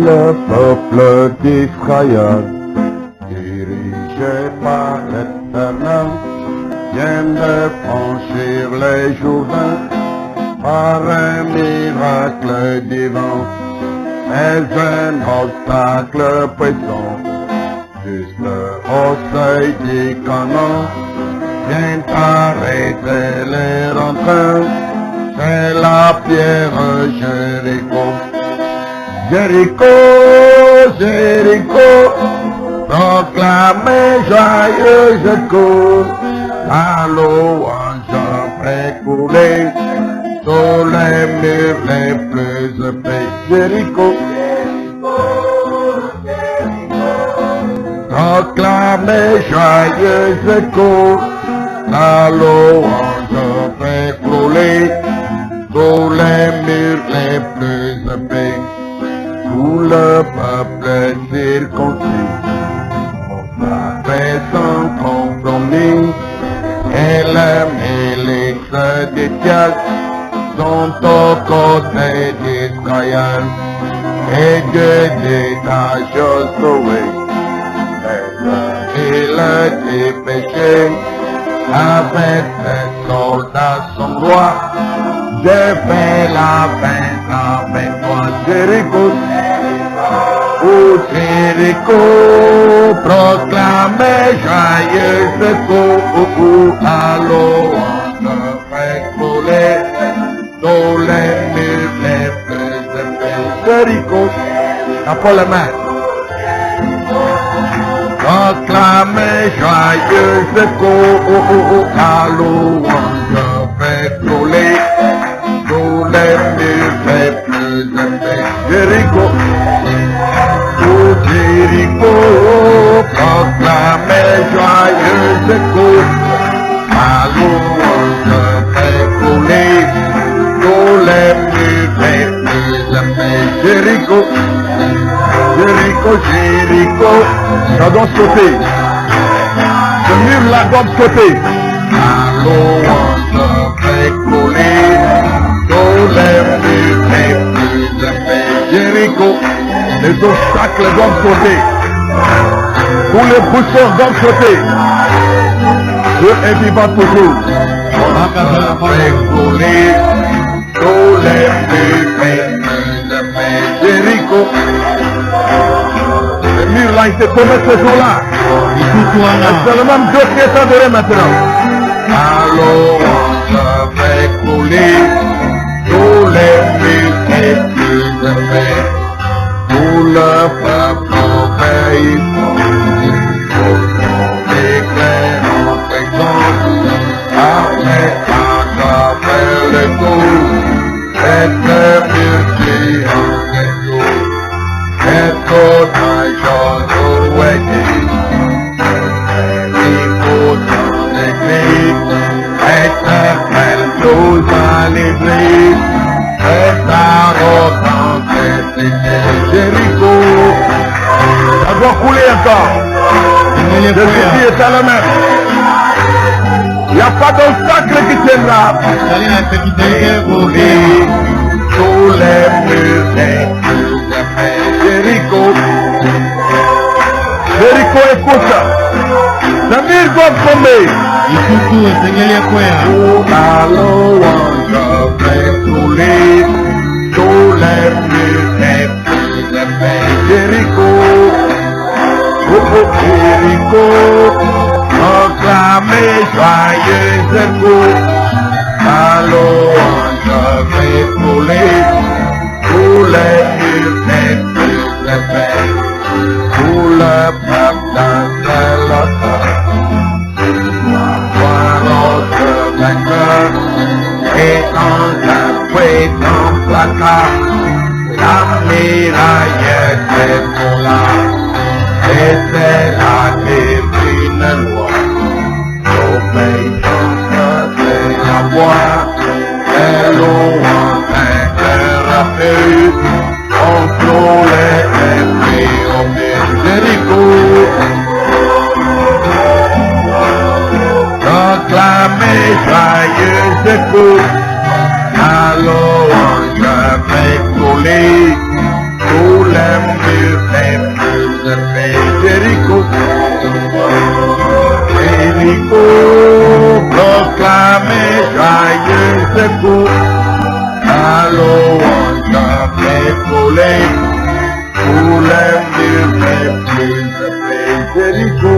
le peuple d'Israël, dirigé par l'Éternel, vient de franchir les Jourdains par un miracle divin, mais un obstacle pressant, juste au seuil du Canaan, vient arrêter les rentrants, c'est la pierre Jéricho. Jéricho, Jéricho, proclamez joyeuse cour, la louange fait couler sur les murs les plus épais. Jéricho, proclamez joyeuse cour, la louange fait couler sur les murs les plus épais. Tout le peuple circoncis, fait sans compromis, et les milices d'Étienne sont aux côtés d'Israël, et Dieu détache sauver l'île du péché, avec les soldats son roi, je fais la fête avec toi. Jéricho, oh Jéricho, proclamez joyeuse cour, la louange fait couler sur les murs les plus épais. Jéricho, apporte la main. Proclamez joyeuse cour, la louange fait couler sur les murs les plus épais. Jéricho, oh Jéricho, proclamez joyeuse cour, la louange fait couler sur les murs les plus épais. Jéricho, Jéricho, Jéricho, ça doit sauter. Ce mur-là doit sauter. La louange fait couler sur les murs les plus épais. Jéricho, les obstacles doivent sauter. Tous les pousseurs doivent sauter. Dieu est vivant toujours. Fait couler sur les murs les plus épais. Jéricho, le mur là, il s'est tombé ce jour-là. C'est seulement Dieu qui est adoré maintenant. La louange fait couler tous les murs les plus épais. Tout le peuple obéit au son éclair en présence. Après à travers le tour, cette mur qui en retour. Et tout un jour au wedding, Jéricho dans l'église, Éternel nous a livrés, et sa retente est Jéricho, ça doit couler encore, Jésus est à la main, il n'y a pas d'obstacle qui tiendra, couler tous les murs les plus épais. Jéricho, Jéricho, écoute, le mur doit tomber. La louange fait couler tous les murs les plus épais. Jéricho, oh Jéricho, proclamez joyeuse cour. La louange fait couler tous les murs les plus épais. Tout le peuple danse l'auteur, voir notre vainqueur, et dans un puissant placard, la miraille est pour là, et c'est la divine loi, l'obéissance c'est la voix, et louange interrompue, contrôler et triompher. Jéricho, proclamez joyeuse cour, la louange fait couler tous les Jéricho, proclamez joyeux secours. La louange a fait couler pour les murs les plus épais. Jéricho,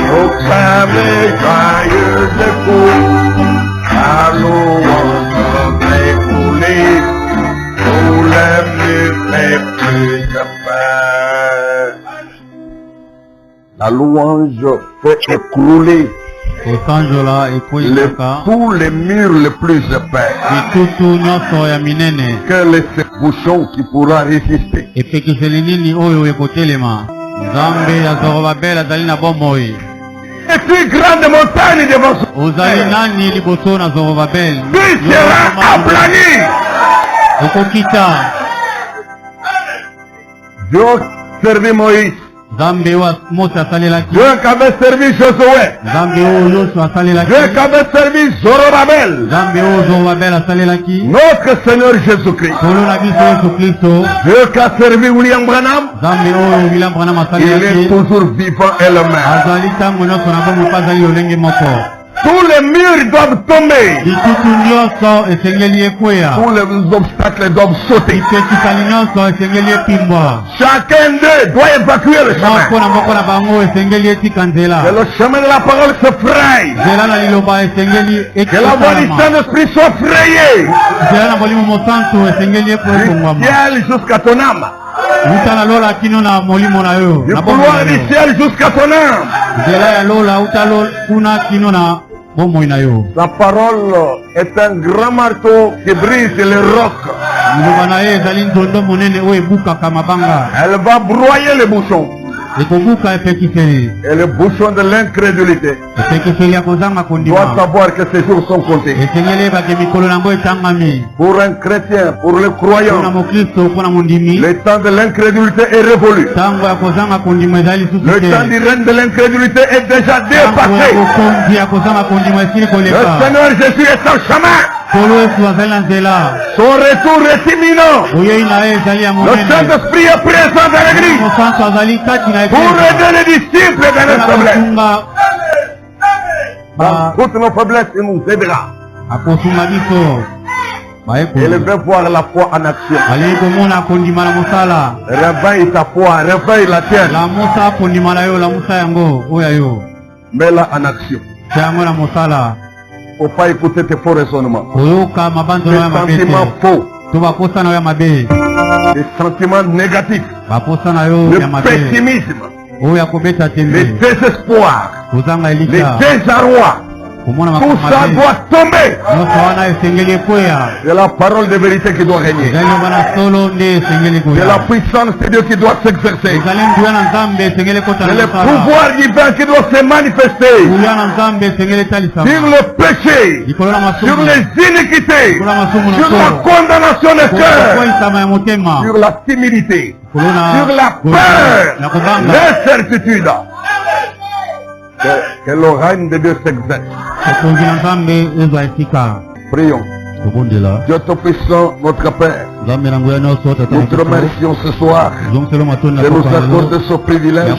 proclamez joyeux secours. La louange a fait couler pour les murs les plus épais. La louange fait écrouler tous les murs les plus épais. Quel est ce bouchon qui pourra résister? Et puis grande montagne devant son Puis sera aplani. Dieu servit Moïse. Dieu qui avait servi Josué. Dieu qui avait servi Zorobabel. Notre Seigneur Jésus-Christ. Dieu qui a servi William Branham. Il est toujours vivant et le même. Tous les murs doivent tomber. Tous les obstacles doivent sauter. Chacun d'eux doit évacuer le chemin. Que le chemin de la parole se fraye. Que la voie du Saint-Esprit soit frayée. Du ciel jusqu'à ton âme. Du couloir du ciel jusqu'à ton âme. La parole est un grand marteau qui brise les rocs. Elle va broyer les bouchons. Et le bouchon de l'incrédulité doit savoir que ces jours sont comptés. Pour un chrétien, pour le croyant, le temps de l'incrédulité est révolu. Le temps du règne de l'incrédulité est déjà dépassé. Le Seigneur Jésus est en chemin. Son retour est imminent. Le Saint-Esprit est présent dans l'église pour aider les disciples dans les problèmes. Dans toutes nos faiblesses, il nous aidera. Et le veut voir la foi en action. Réveille ta foi, réveille la tienne. Mets-la en action. Il ne faut pas écouter tes faux raisonnements. Tes sentiments faux. Des sentiments négatifs. Le pessimisme. Le désespoir. Le désarroi. Tout ça doit tomber. C'est la parole de vérité qui doit régner. C'est la puissance de Dieu qui doit s'exercer. C'est le pouvoir divin qui doit se manifester sur le péché, sur les iniquités, sur la condamnation des cœurs, sur la timidité, sur la peur, l'incertitude. Que le règne de Dieu s'exerce. Prions. Dieu Tout-Puissant, notre Père, nous te remercions ce soir de nous accorder ce privilège de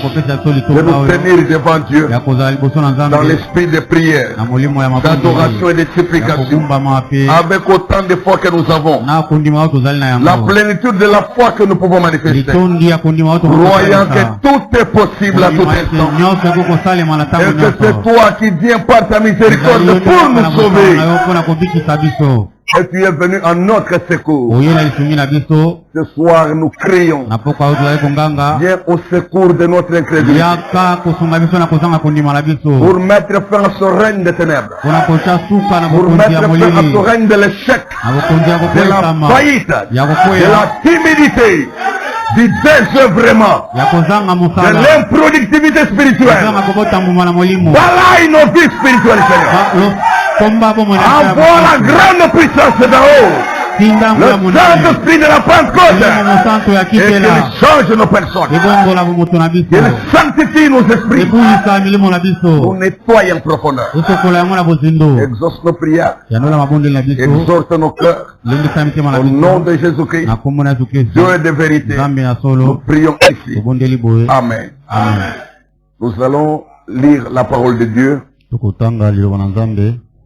nous tenir devant Dieu dans l'esprit de prière, d'adoration et de supplication, avec autant de foi que nous avons, la plénitude de la foi que nous pouvons manifester, croyant que tout est possible à tout instant, et que c'est toi qui viens par ta miséricorde pour nous sauver. Et tu es venu en notre secours. Ce soir, nous crions. Viens au secours de notre incrédulité. Pour mettre fin à ce règne des ténèbres. Pour mettre fin à ce règne de l'échec, de la faillite, de la timidité, du désœuvrement, de l'improductivité spirituelle. Voilà nos vies spirituelles, Seigneur. Avoir la grande puissance d'en haut. Le Saint-Esprit de la Pentecôte. Et qu'il change nos personnes. Qu'il sanctifie sanctifie nos esprits. Nous nettoie en profondeur. Exauce nos prières. Exhorte nos cœurs. Au nom de Jésus-Christ, Dieu est de vérité. Nous prions ici. Amen. Nous allons lire la parole de Dieu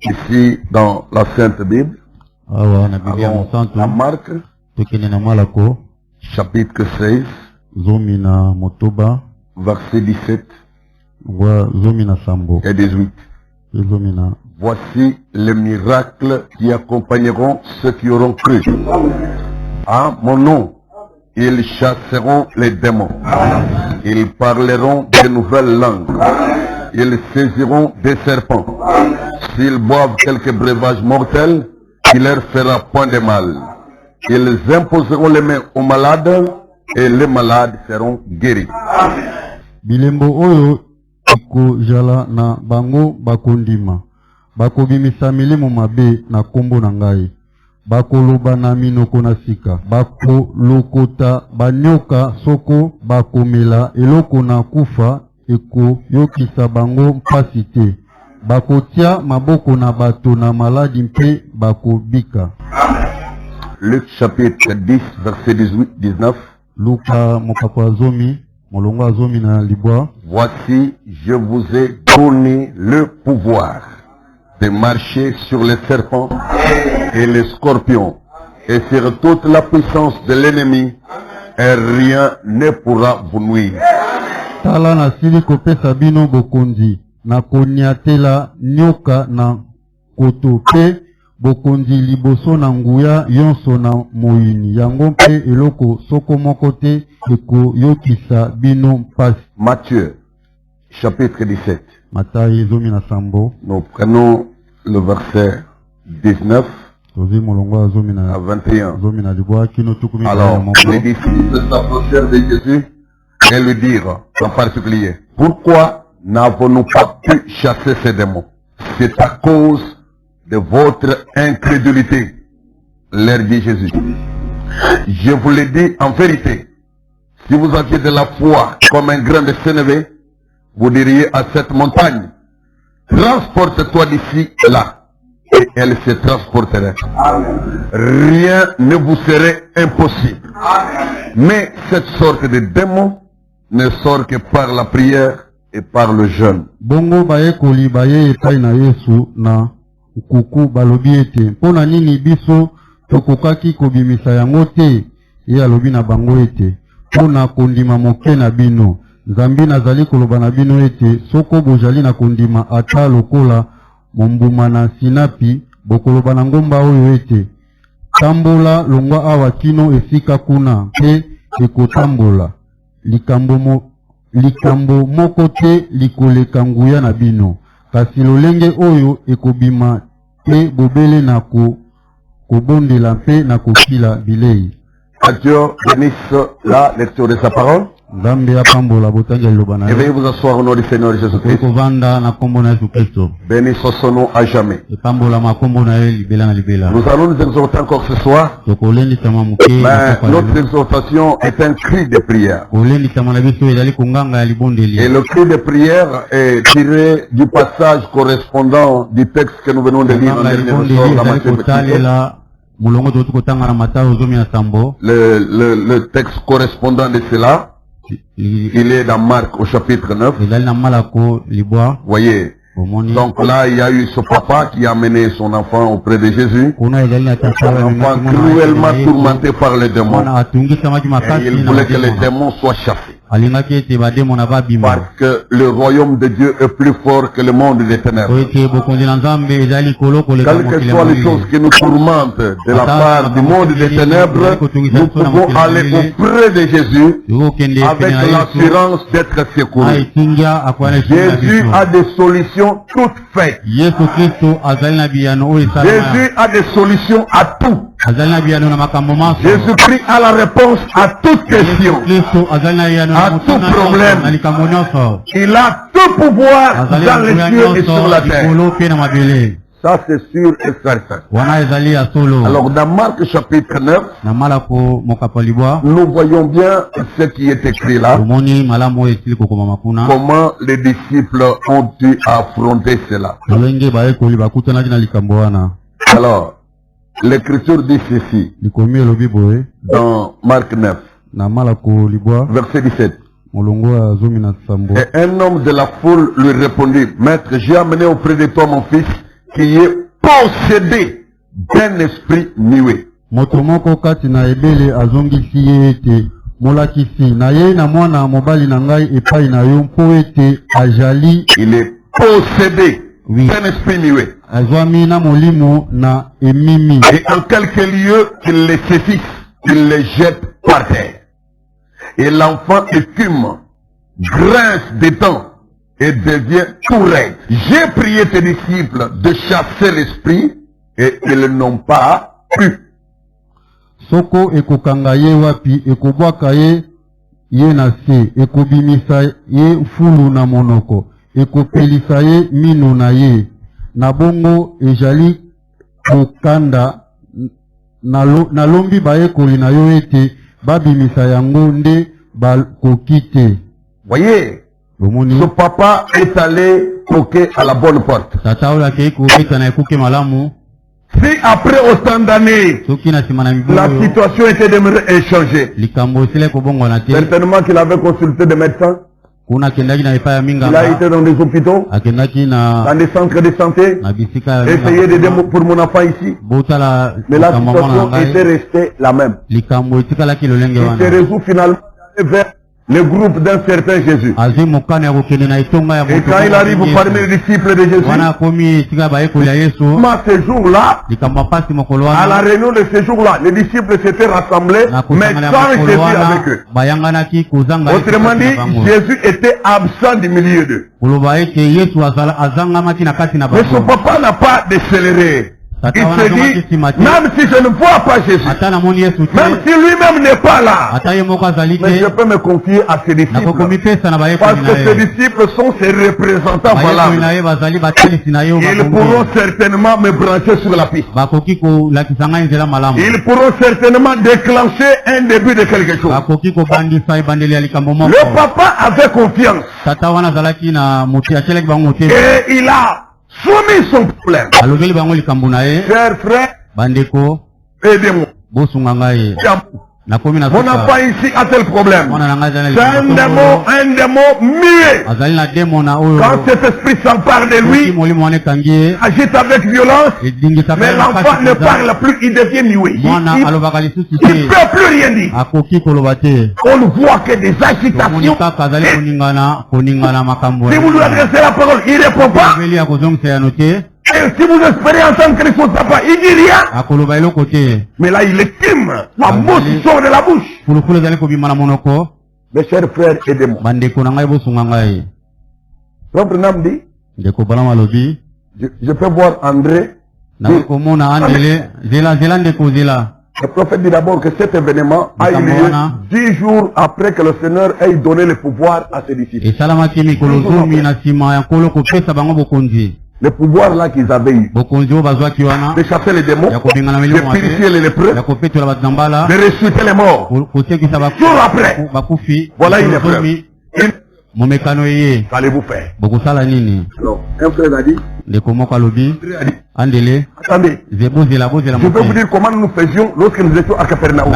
ici dans la Sainte Bible. Allons à Marc, chapitre 16, verset 17 et 18. Voici les miracles qui accompagneront ceux qui auront cru. À mon nom, ils chasseront les démons. Ils parleront de nouvelles langues. Ils saisiront des serpents. S'ils boivent quelques breuvages mortels, il leur fera point de mal. Ils imposeront les mains aux malades et les malades seront guéris. Bilembo oyo ikozala na bango bakondima. Bakobimisa milimo mabe na kombo na ngai. Bakoloba na minoko na sika. Bakolokota banyoka soko bakomela eloko na kufa ekoyokisa bango mpasi te. Bakotia maboko na bato na maladi mpe bakobika. Luc chapitre 10 verset 18-19. Luka mokako azomi molongo azomi na libwa. Voici, je vous ai donné le pouvoir de marcher sur les serpents et les scorpions et sur toute la puissance de l'ennemi, et rien ne pourra vous nuire. Tala na sili kopesa bino bokonzi na koniatela nyoka na koto pe bokonzi liboso na nguya yonso na moyini yango mpe eloko soko moko te ekoyokisa bino mpasi. Matthieu chapitre 17. Matayi zomi na sambo. Nous prenons le verset 19 à 21. Alors, les disciples s'approchèrent de Jésus et lui dirent en particulier, pourquoi n'avons-nous pas pu chasser ces démons? C'est à cause de votre incrédulité, leur dit Jésus. Je vous l'ai dit en vérité, si vous aviez de la foi comme un grain de sénévé, vous diriez à cette montagne, transporte-toi d'ici là, et elle se transporterait. Rien ne vous serait impossible. Mais cette sorte de démon ne sort que par la prière et par le jeûne. Bongo baye koli baye epai na Yesu na ukuku balobi ete mpona nini biso tokokaki kobimisa yango te ye alobi na bango ete mpona kondima moke na bino. Nzambi nazali koloba na bino ete soko bozali na kondima ata lokola mombuma na sinapi bokoloba na ngomba oyo ete tambola longwa awa kino esika kuna pe ekotambola. Likambo moko te likoleka nguya na bino. Kasi lolenge oyo ekobima te bobele na kobondela mpe na kokila bilei. Que Dieu bénisse la lecture de sa parole. Et veuillez vous asseoir au nom du Seigneur Jésus-Christ. Béni soit son nom à jamais. Nous allons nous exhorter encore ce soir. Mais notre exhortation est un cri de prière. Et le cri de prière est tiré du passage correspondant du texte que nous venons de lire en dernier le texte correspondant de cela, il est dans Marc au chapitre 9. Voyez. Donc là, il y a eu ce papa qui a amené son enfant auprès de Jésus. Un enfant cruellement tourmenté par les démons. Et il voulait que les démons soient chassés. Parce que le royaume de Dieu est plus fort que le monde des ténèbres. Quelles que soient les choses qui nous tourmentent de la part du monde des ténèbres, nous pouvons aller auprès de Jésus avec l'assurance d'être secourus. Jésus a des solutions toutes faites. Jésus a des solutions à tout. Jésus-Christ a la réponse à toute question, à tout problème. Il a tout pouvoir dans les cieux et sur la terre. Ça, c'est sûr et certain. Alors, dans Marc chapitre 9, nous voyons bien ce qui est écrit là. Comment les disciples ont dû affronter cela. Alors, l'écriture dit ceci. Dans Marc 9, verset 17. Et un homme de la foule lui répondit, Maître, j'ai amené auprès de toi mon fils qui est possédé d'un esprit muet. Il est possédé d'un esprit muet. Et en quelques lieux, il les saisisse, il les jette par terre. Et l'enfant écume, grince des dents et devient tout raide. J'ai prié tes disciples de chasser l'esprit et ils n'ont pas pu. Soko ekokanga ye wapi ekobwaka ye na se ekobimisa ye fulu na monoko ekopelisa ye mino na ye na bongo ejali kokanda nalombi bayekoli na yo ete babimisa yango nde bakokite. Voyez, ce papa est allé toquer à la bonne porte. Si après autant d'années, la situation était demeurée échangée, certainement qu'il avait consulté des médecins, il a été dans des hôpitaux, dans des centres de santé, essayé d'aider pour mon enfant ici. Mais la situation était restée la même. Il se résout finalement vers le groupe d'un certain Jésus. Et quand il arrive parmi les disciples de Jésus, ce jour-là, à la réunion de ce jour-là, les disciples s'étaient rassemblés, mais sans Jésus avec eux. Autrement dit, Jésus était absent du milieu d'eux. Mais son papa n'a pas décéléré. Il se dit, même si je ne vois pas Jésus, même si lui-même n'est pas là, mais je peux me confier à ses disciples. Parce que ses disciples sont ses représentants valables. Ils pourront certainement me brancher sur la piste. Ils pourront certainement déclencher un début de quelque chose. Le papa avait confiance. Et il a soumis son problème. Chers frères, aidez-moi. Mon enfant ici a tel problème. C'est un démon muet. Quand cet esprit s'empare de lui, agite avec violence, mais l'enfant ne parle plus, il devient muet. Il ne peut plus rien dire. On ne voit que des agitations. Si vous lui adressez la parole, il ne répond pas. Et si vous espérez entendre que son papa, il dit rien. Mais là, il écume. La mousse sort de la bouche. Mes chers frères, aidez-moi. Propre Nam dit, je peux voir André. Le prophète dit d'abord que cet événement a eu lieu 10 jours après que le Seigneur ait donné le pouvoir à ses disciples. Le pouvoir là qu'ils avaient eu, de chasser les démons, de purifier les lépreux, de ressusciter les morts. Jour après, voilà une épreuve. Qu'allez-vous faire? Alors, un frère a dit, attendez, je peux vous dire comment nous faisions lorsque nous étions à Capernaum.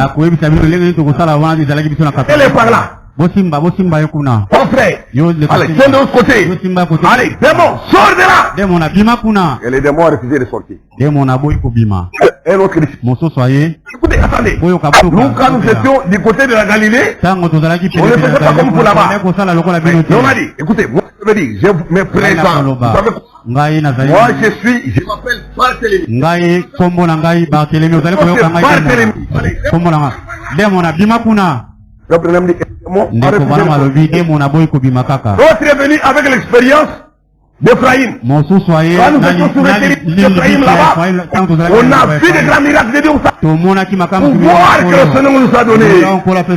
Elle est par là. Mon frère, allez, viens de l'autre côté. Allez, démon, sors de là. Et les démons ont refusé de sortir. Et l'autre dit, écoutez, attendez. Nous, quand nous étions du côté de la Galilée, on ne faisait pas comme pour là-bas. Mais on a dit, écoutez, moi je me dis, je me présente. Vous savez, moi je m'appelle Barthélemy. Le problème dit l'autre est venu avec l'expérience d'Ephraïm. Quand nous étions sur d'Ephraïm là-bas, on a vu des grands miracles de Dieu. Pouvoir que le Seigneur nous a donné,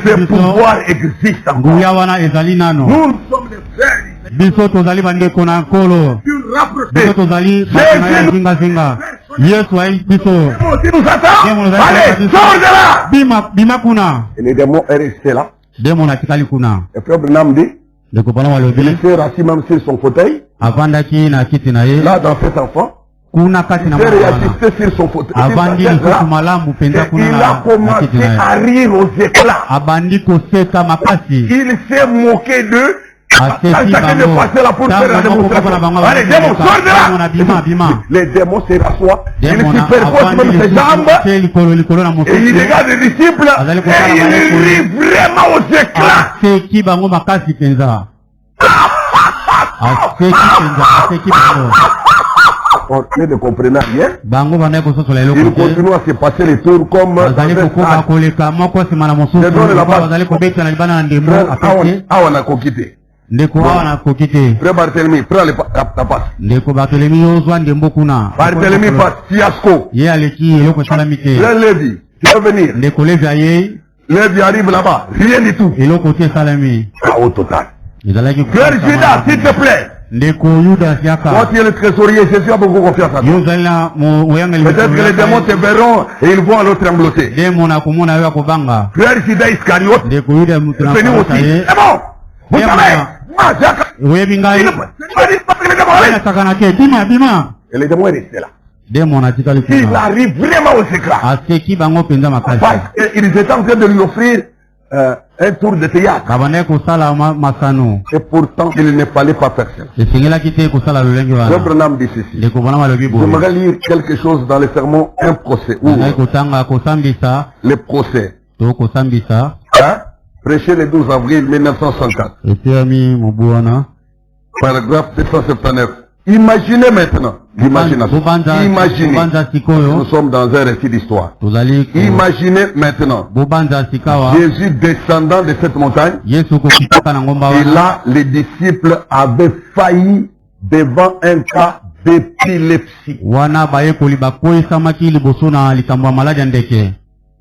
ce pouvoir existe encore. Nous sommes des frères. biso tozali bandeko na nkolo biso tozali bato na ye zingazinga yesu ayi biso Allez, sors de là. bima kuna Et les démons est resté là. demon atikali kuna Et frère Branham dit, ndeko pana walobi il s'est assis même sur son fauteuil, avandaki na kiti na ye là dans cet enfant. kuna kati Il na s'est mwana wana réassisté sur son fauteuil. avandi lisusu malamu mpenza Et kuna il a na kiti commencé na à ye rire aux éclats. abandi koseka makasi Il s'est moqué d'eux. aseki Chacun de passer là pour faire la démonstration. Allez, démon, sors de là. Les démons se rassoient. Il superpose même ses jambes. Et il regarde les disciples. Et il rit vraiment aux éclats. aseki bango makasi mpenza aseki bango Ils ne comprenaient rien. bango bandaki kososola eloko Ils te continuent à se passer les tours comme bazali kokoka koleka moko nsima na mosusu bazali kobeta na libana na ndembo apete on a quitté. ndeko awa nakoki te Frère Barthélemy, prends ta passe. ndeko barthelemi ozwa ndembo kuna Barthélemy passe, fiasco. ye aleki eloko esalami te Frère Lévi, tu vas venir. ndeko levi ayei Lévi arrive là-bas, rien du tout. eloko te esalami Chaos total. ezalaki Frère Judas, s'il te plaît. ndeko yudas Toi yaka tu es le trésorier, Jésus a beaucoup confiance à toi. yo ozali na moyangeli Peut-être que les démons te verront et ils vont alors trembloter. demo na komona yo ya kobanga Frère Judas Iscariote, ndeko yuda mutu na venu aussi. ye C'est bon. Vous savez, moi, oyebi ngai nasakanake bima et les démons est resté là. demo natikali Il kuna arrive vraiment aux éclats. aseki bango mpenza makasi Parce qu'ils étaient en train de lui offrir un tour de théâtre. babandaki kosala masano Et pourtant, il ne fallait pas faire ça. esengelaki te kosala lolenge Frère wana Branham dit ceci. ndeko bona balobi boye J'aimerais lire quelque chose dans le sermon, un procès. Ou ngai kotanga kosambisa le procès. to kosambisa Hein? Prêché le 12 avril 1964. eteyami mobu wana Paragraphe 279. Imaginez maintenant. L'imagination. Imaginez. bobanza Nous sikoyo sommes dans un récit d'histoire. tozali Imaginez maintenant. bobanza sikawa Jésus descendant de cette montagne. yesu kokitaka na ngomba Et wana là, les disciples avaient failli devant un cas d'épilepsie. wana bayekoli bakwesamaki liboso na likambo ya maladi ya ndeke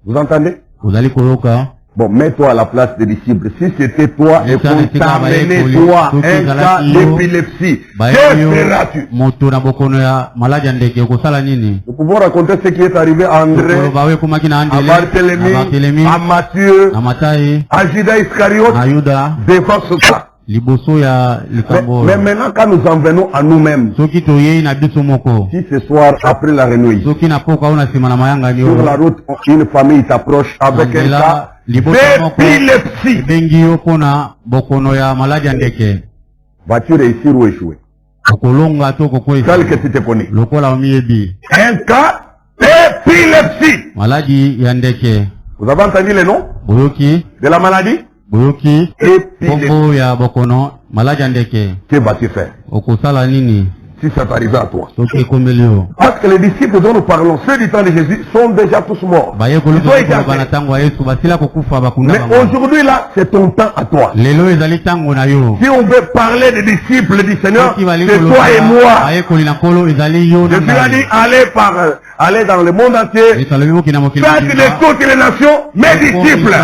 Vous entendez? ozali koyoka Bon, mets-toi à la place des disciples. Si c'était toi et Esa qu'on nesika t'amenait bayekoli, toi soki un ezalaki cas yo, d'épilepsie, que bayeyo feras-tu? moto na bokono ya maladi ya ndeke okosala nini Nous pouvons raconter ce qui est arrivé à André, koloba oyo ekomaki na à andele Barthélemy, na barthelemi à Matthieu, na matayi à Judas Iscariote, na yuda devant ce cas. liboso ya likambo Mais oyo maintenant, quand nous en venons à nous-mêmes, soki toyei na biso moko si ce soir, après la renouille, soki na poka oyo na nsima na mayangani sur la oyo route, une famille t'approche avec un nzela cas liboso moko d'épilepsie, ebengi yo mpona bokono ya maladi ya ndeke vas-tu réussir ou échouer? okolonga to Tel kokwesa que tu te connais. lokola omiyebi Un cas d'épilepsie. maladi ya ndeke Vous avez entendu le nom boyoki de la maladie? boyoki Épilepsie. kombo ya bokono maladi ya ndeke Que vas-tu faire okosala nini si ça t'arrive à toi? soki ekomeli yo Parce que les disciples dont nous parlons, ceux du temps de Jésus, sont déjà tous morts. bayekoli Ils ont été koloba na enterrés. ntango ya yesu basila kokufa bakunda Mais bango aujourd'hui là, c'est ton temps à toi. lelo ezali ntango na yo Si on veut parler des disciples du Seigneur, soki bali c'est toi et koloba moi. bayekoli na nkolo ezali yo na Jésus a dit, ngai allez dans le monde entier, esalobi mokili na mokili faites de toutes les nations mes disciples.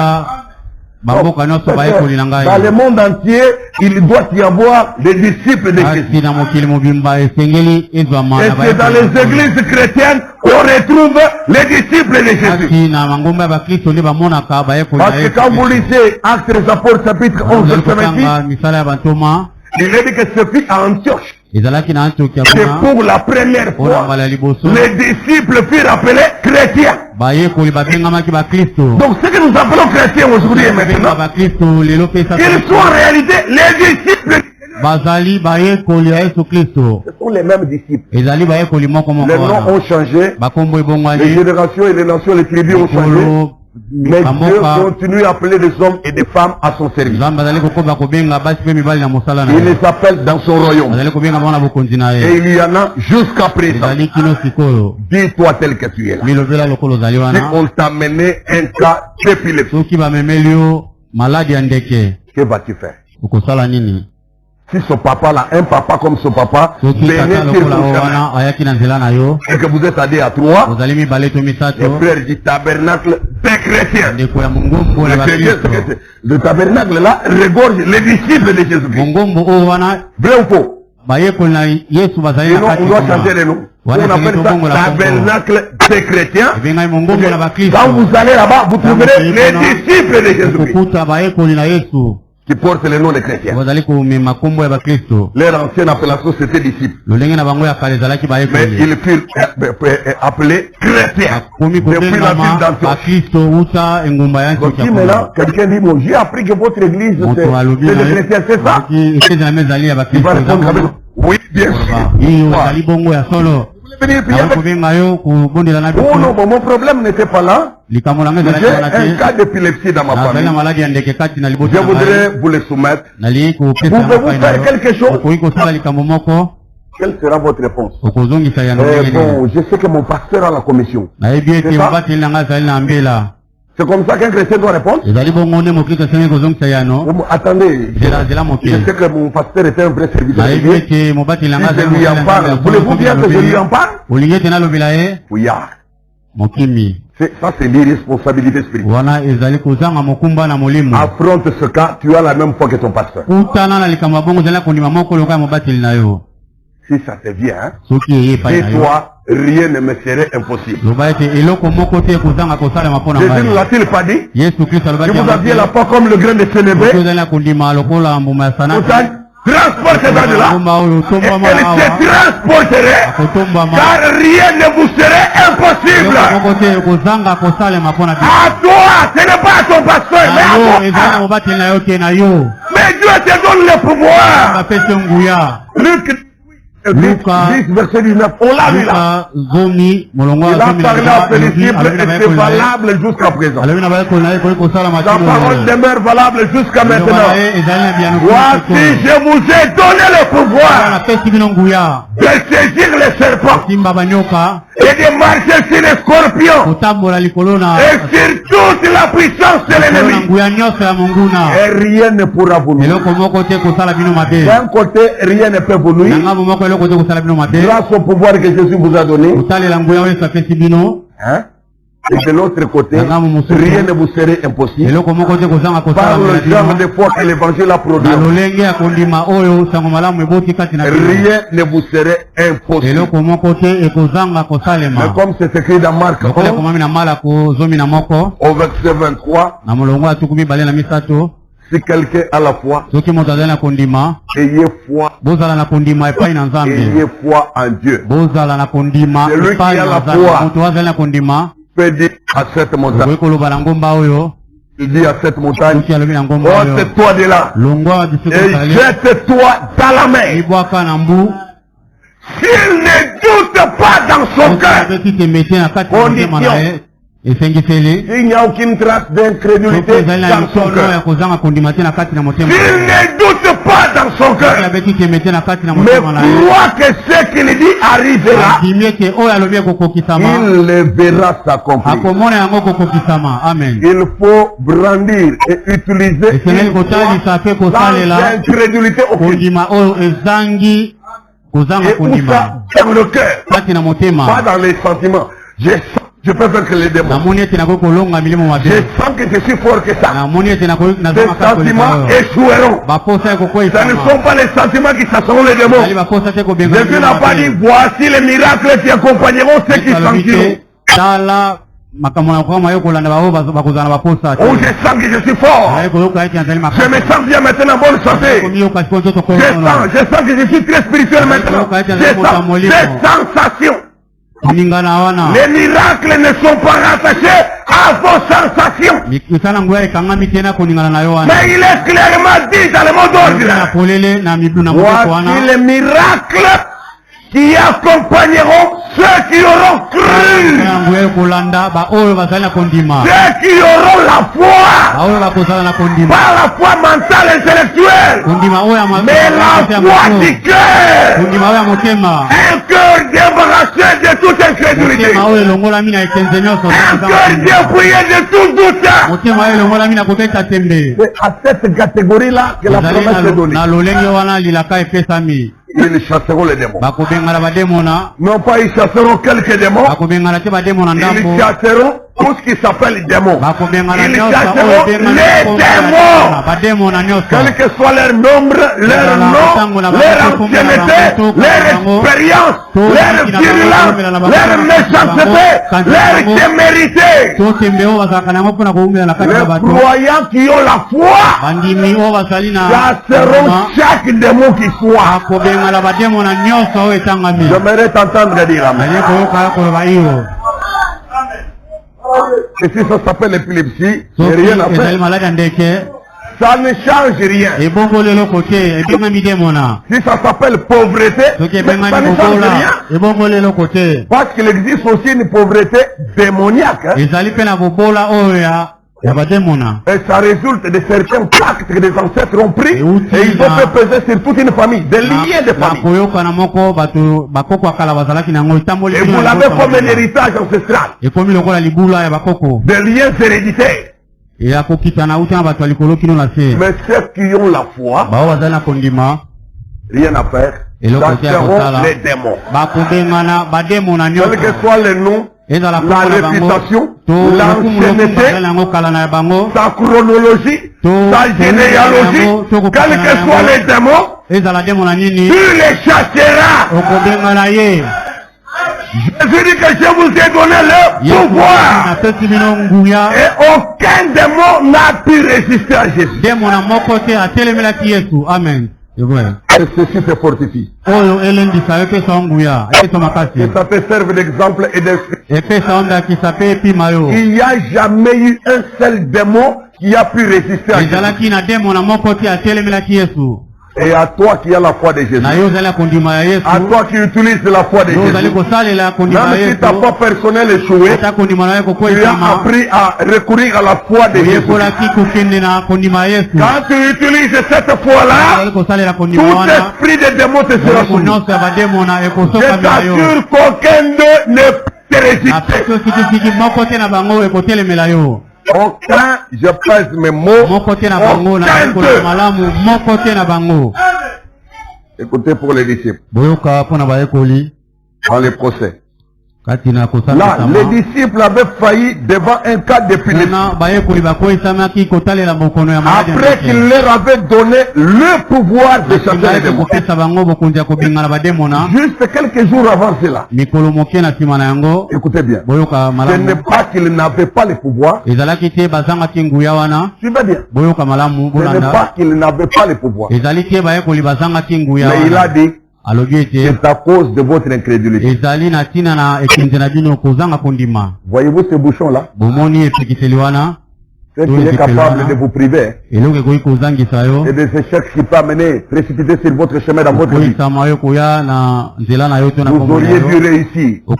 bamboka nyonso bayekoli na ngai Dans le monde entier, il doit y avoir des disciples de kasi Jésus. na mokili mobimba esengeli ezwama Et na c'est dans les églises chrétiennes qu'on retrouve les disciples de Jésus. kasi na mangomba ya bakristo nde bamonaka bayekoli Parce que quand vous lisez Actes des Apôtres chapitre 11 ozali verset 26, kotanga misala ya bantoma il est dit que ce fut à Antioche. ezalaki na antiokia C'est kuna pour la première mpona fois mbala ya liboso les disciples furent appelés chrétiens. bayekoli babengamaki bakristo Donc ce que nous appelons chrétiens aujourd'hui et babenga maintenant, bakristo lelo mpe ils sont en réalité les disciples. bazali bayekoli ya yesu kristo Ce sont les mêmes disciples. ezali bayekoli moko moko Les noms wana ont changé, bakombo les ebongwani générations et les nations, les tribus ont changé. mikolo Mais Dieu bamboka continue à appeler des hommes et des femmes à son service. nzambe azali kokoba kobenga basi mpe mibali na mosala na Il ye les appelle dans son royaume. azali kobenga bango na bokonzi na Et ye il y en a jusqu'à présent. ezali kino sikoyo Dis-toi tel que tu es là. milobela lokolo ozali Si wana on t'a mené un cas d'épilepsie, soki bamemeli yo maladi ya ndeke que vas-tu faire? okosala nini Si son papa là, un papa comme son papa, soki venez tata sur lokola son chemin. wana ayaki na nzela na yo Et que vous êtes allés à trois, ozali mibale to les misato frères du tabernacle des chrétiens. ndeko ya mongombo na bakristo. Le tabernacle là regorge les disciples de Jésus-Christ. mongombo oyo wana Vrai ou faux? bayekoli na yesu bazali na Sinon, kati on doit kuna. changer les noms. On Wana appelle toni tobongola ça kombo. tabernacle des chrétiens. ebengai mongombo na bakristo Quand vous allez là-bas, vous trouverez les disciples de Jésus-Christ kokuta bayekoli na yesu qui portent le nom des chrétiens. bazali komema kombo ya bakristo. Leur ancienne appellation, c'était disciples. lolenge na bango ya kala ezalaki Mais bayekoli ils furent appelés chrétiens bakomi depuis la ville kobengama d'Antioche. bakristo uta engumba ya Donc antiokia si maintenant quelqu'un dit, bon, j'ai appris que votre église moto alobi c'est na des ye chrétiens, c'est ça? ekezi na mezali ya Il bakristo va répondre avec, oui, bien sûr. iyo Voilà. ezali bongo ya solo. Vous voulez venir prier Nawe avec? kobenga yo kobondela na Oh non, biso bon, mon problème n'était pas là. likambo nanga ezalaki J'ai wana un te cas d'épilepsie dans ma nazali na famille. maladi ya ndeke kati na Je libota na voudrais ngai vous le soumettre. nalingi kopesa Pouvez-vous mapai na faire yo quelque chose? okoki kosala likambo moko Quelle sera votre réponse? okozongisa yango ndenge nini. Bon, je sais que mon pasteur a la commission. nayebi ete C'est ça? mobateli na ngai azali na mbela C'est comme ça qu'un chrétien doit répondre? ezali bongo nde mokristo asengi kozongisa yano Attendez, zela moke je sais que mon pasteur était un vrai serviteur de nayebi Dieu. ete mobateli na ngai Si je azali lui en mosali parle, na voulez-vous bien que je lui en parle? olingi ete nalobela ye Fouillard. mokimi Ça, c'est l'irresponsabilité spirituelle. wana ezali kozanga mokumba na molimo Affronte ce cas, tu as la même foi que ton pasteur. kutana na likambo ya bongo ezali na kondima moko lokola mobateli na yo Si ça te vient, hein, soki eye epai na yo dis-toi, rien ne me serait impossible. loba ete eloko moko te ekozanga kosalema mpo na Jésus ne ngai l'a-t-il pas dit? yesu kristo Que alobaki vous yango aviez te la foi comme le grain de soki sénévé. ozali na kondima lokola mbuma ya sanaki Pourtant, transportez dans de là. ngomba oyo Et otombwama elle awa se transporterait. akotombwama Car rien ne vous serait impossible. eloko moko te ekozanga kosalema mpo na biso À toi, ce n'est pas à ton pasteur, mais na yo à ezali na toi. mobateli na yo te na yo Mais Dieu te donne le pouvoir. bapesi nguya Luc 10, Luca. 10, verset 19. On l'a vu là. luka zomi molongo Il ya a zomi na parlé à ses disciples alobi et na c'est bayekoli na ye valable jusqu'à présent. alobi na bayekoli na ye koki kosala Sa matindo parole demeure valable jusqu'à liloba maintenant. na ye ezali na biyano Voici, je vous ai donné le pouvoir napesi bino nguya de saisir les serpents kosimba banyoka et de marcher sur les scorpions kotambola likolo na et sur toute la puissance de likolo na l'ennemi. nguya nyonso ya monguna Et rien ne pourra vous nuire. eloko moko te kosala bino mabe D'un côté, rien ne peut vous na nuire. ngambo moko eloko te kosala bino mabe Grâce au pouvoir que Jésus vous a donné. kosalela nguya oyo yesu apesi bino Hein? Et de l'autre côté, rien ne vous serait impossible. eloko moko te kozanga Par kosala le genre de foi que l'évangile a produit. na lolenge ya kondima oyo sango malamu eboti kati na bino Rien ne vous serait impossible. eloko moko te ekozanga Mais kosalema comme c'est écrit dans Marc lokola 11, ekomami na malako zomi na moko au verset 23, na molongo ya tuku mibale na misato si quelqu'un a la foi, soki moto azali na kondima ayez foi, bozala na kondima epai na nzambe ayez foi en Dieu. bozala na kondima Celui epai qui a na la nzambe foi. moto azali na kondima Peut dire à cette montagne, okoki koloba na ngomba oyo il dit à cette montagne, soki alobi na ngomba oyo ôte-toi de là longwa bisoko et ezali jette-toi dans la mer. ebwaka na mbu S'il ne doute pas dans son cœur, abeti tembe te na kati ya motema na ye esengiseli s'il n'y a aucune trace soki d'incrédulité ezali na dans son lisolo ya cœur, kozanga kondima te na kati na motema s'il ne doute pas dans son soki cœur, abeti tembe te na kati na mais motema na ye croit que ce qu'il dit arrivera, andimi ete oyo alobi ekokokisama il le verra s'accomplir. akomona yango kokokisama amen Il faut brandir et utiliser esengeli une foi kotalisa mpe sans kosalela incrédulité aucune. kondima oyo ezangi kozanga Et où kondima ça? Dans le cœur, kati na pas motema dans les sentiments. Je peux faire que les démons. namoni ete nakoki kolonga milimo mabe Je sens que je suis fort que ça. namoni ete Ces nazanga kati sentiments koleka oyo échoueront. baposa Ce ne ekokweyisama sont pas les sentiments qui chasseront les démons. ali baposa te kobenga Jésus n'a pas dit, voici les miracles qui accompagneront ceux qui sentiront. tala makambo na kokama yo kolanda baoyo bakozala na baposa te Oh, je sens que je suis fort. ali koyoka ete azali Je me sens bien maintenant en bonne santé. komiyoka siko nzoto Je sens que je suis très spirituel maintenant. Ces sensations. koningana wana Les miracles ne sont pas rattachés à vos sensations. misala nguya ekangami te na koningana na yo wana Mais il est clairement dit dans le mot na d'ordre. polele na mibu na mobeko wana Voici les miracles qui accompagneront ceux qui auront cru, ceux qui auront la foi, pas la foi mentale intellectuelle, mais la foi du cœur, un cœur débarrassé de toute incrédulité, un cœur dépouillé de tout doute. C'est à cette catégorie-là que la promesse est donnée. Ils chasseront les démons. Non pas ils chasseront quelques démons, ils chasseront tout ce qui s'appelle démons. Ils chasseront les démons. Quel que soit leur nombre, leur nom, leur ancienneté, leur expérience, leur virulence, leur méchanceté, leur témérité. Les croyants qui ont la foi chasseront chaque démon qui soit. J'aimerais t'entendre dire amen. Et si ça s'appelle l'épilepsie, c'est rien à faire. Ça ne change rien. Si ça s'appelle pauvreté, ça ne change rien. Parce qu'il existe aussi une pauvreté démoniaque. Et ça résulte de certains pactes que les ancêtres ont pris et ils ont fait peser sur toute une famille, des liens de famille. Et vous l'avez comme un héritage ancestral, des liens héréditaires. Mais ceux qui ont la foi, rien à faire, chasseront les démons. Quel que soit le nom, la réputation, l'ancienneté, sa chronologie, sa généalogie, quels que soient les démons, tu les chasseras. Jésus dit que je vous ai donné le pouvoir. Et aucun démon n'a pu résister à Jésus. Amen. Et ceci te fortifie. Et ça te serve d'exemple et d'inspiration. Il n'y a jamais eu un seul démon qui a pu résister à Jésus. Et à toi qui as la foi de Jésus, à toi qui utilises la foi de Jésus, même si ta foi personnelle est échouée, tu as appris à recourir à la foi de Jésus. Quand tu utilises cette foi-là, tout esprit de démon te sera soumis. Je t'assure qu'aucun d'eux ne peut te résister. Aucun, je pèse mes mots, écoutez pour les disciples, dans les procès. Là, les disciples avaient failli devant un cas d'épilepsie. Après qu'il leur avait donné le pouvoir de chasser les démons. Juste quelques jours avant cela. Écoutez bien. Ce n'est pas qu'ils n'avaient pas le pouvoir. Suivez bien. Ce n'est pas qu'ils n'avaient pas le pouvoir. Mais il a dit, c'est à cause de votre incrédulité. Voyez-vous ce bouchon-là? Ce qui est capable de vous priver et de ce chèque qui peut amener précipiter sur votre chemin dans votre vie. Vous auriez dû réussir. Vous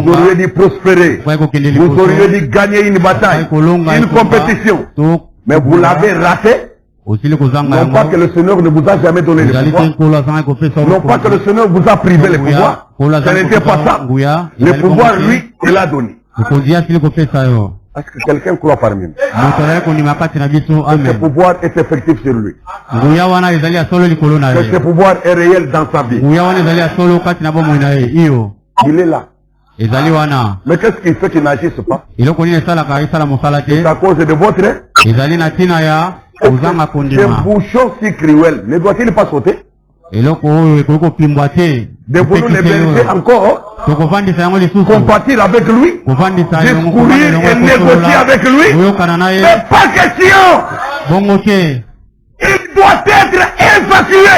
auriez dû prospérer. Vous auriez dû gagner une bataille, une compétition. Mais vous l'avez raté. Non pas que le Seigneur ne vous a jamais donné le pouvoir. Non pas que le Seigneur vous a privé le pouvoir. Ce n'était pas ça. Le pouvoir, lui, il l'a donné. Est-ce que quelqu'un croit parmi nous? Ce pouvoir est effectif sur lui. Ce pouvoir est réel dans sa vie. Il est là. Mais qu'est-ce qui fait qu'il n'agisse pas? C'est à cause de votre... Ce bouchon si cruel, ne doit-il pas sauter? Devons-nous les berger encore compatir avec lui, discourir et négocier avec lui? C'est pas question. Il doit être évacué.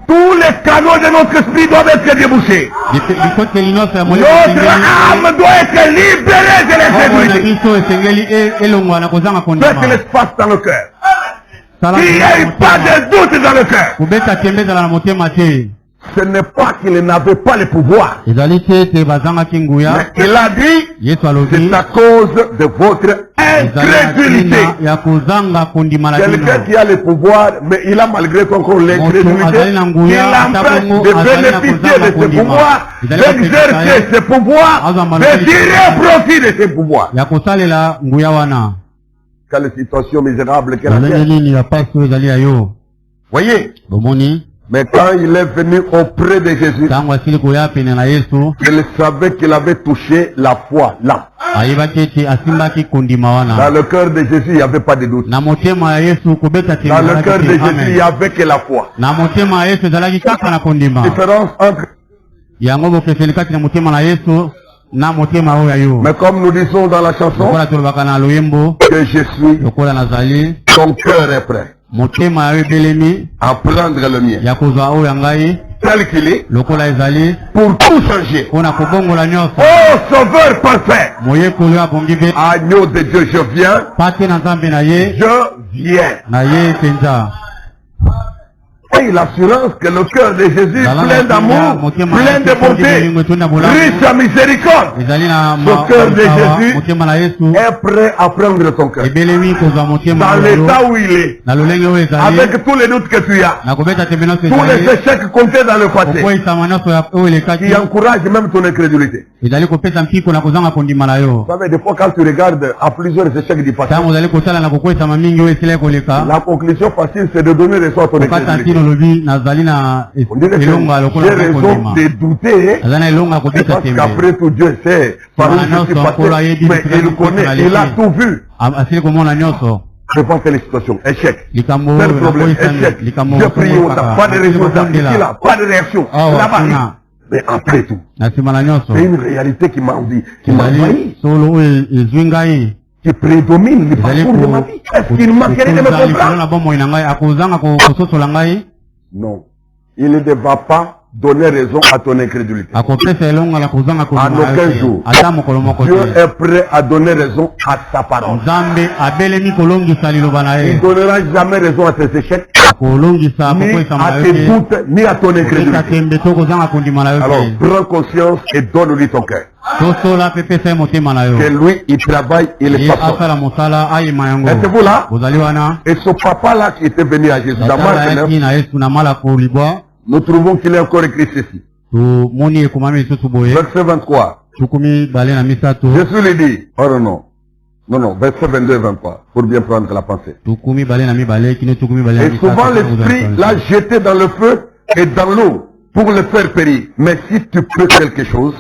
Tous les canaux de notre esprit doivent être débouchés. Notre âme doit être libérée de l'insécurité. Faites l'espace dans le cœur. Qu'il n'y ait pas de doute dans le cœur. ce n'est pas qu'il n'avait pas le pouvoir. Mais il a dit, c'est à cause de votre incrédulité. Quelqu'un qui a le pouvoir, mais il a malgré tout encore l'incrédulité, il empêche de bénéficier de ce pouvoir, d'exercer ce pouvoir, de tirer profit de ce pouvoir. Quelle situation misérable qu'elle a. Voyez? Mais quand il est venu auprès de Jésus, il savait qu'il avait touché la foi là. Dans le cœur de Jésus, il n'y avait pas de doute. Dans le cœur de Jésus, il n'y avait que la foi. Différence entre... Mais comme nous disons dans la chanson, que je suis, ton cœur est prêt à prendre le mien tel qu'il est pour tout changer. Oh Sauveur parfait, agneau de Dieu, je viens, et l'assurance que le cœur de Jésus, plein d'amour, plein de bonté, riche en miséricorde, le cœur de Jésus est prêt à prendre ton cœur. Dans l'état où il est, avec tous les doutes que tu as, tous les échecs comptés dans le passé, qui encouragent même ton incrédulité. Vous savez, des fois quand tu regardes à plusieurs échecs du passé, la conclusion facile c'est de donner raison à ton incrédulité. On dirait que j'ai raison de douter, parce qu'après tout Dieu sait par où je suis passé, mais il connaît, il a tout vu. Je pense que les situations, échec, tel problème, échec, j'ai prié autant, pas de résultat, ici là, pas de réaction, là-bas. Mais après tout, c'est une réalité qui m'a envie, qui prédomine le parcours de ma vie. Est-ce qu'il manquerait de me comprendre? Non. Il ne va pas donner raison à ton incrédulité. En aucun jour. Dieu est prêt à donner raison à sa parole. Il ne donnera jamais raison à tes échecs, ni à tes doutes, ni à ton incrédulité. Alors, prends conscience et donne-lui ton cœur. Que lui, il travaille, il est pas seul. Êtes-vous là? Et ce papa-là qui était venu à Jésus, dans Marc 9, nous trouvons qu'il est encore écrit ceci. Verset 23. Jésus lui dit, oh non, non, verset 22 et 23, pour bien prendre la pensée. Et souvent l'esprit l'a jeté dans le feu et dans l'eau pour le faire périr. Mais si tu peux quelque chose,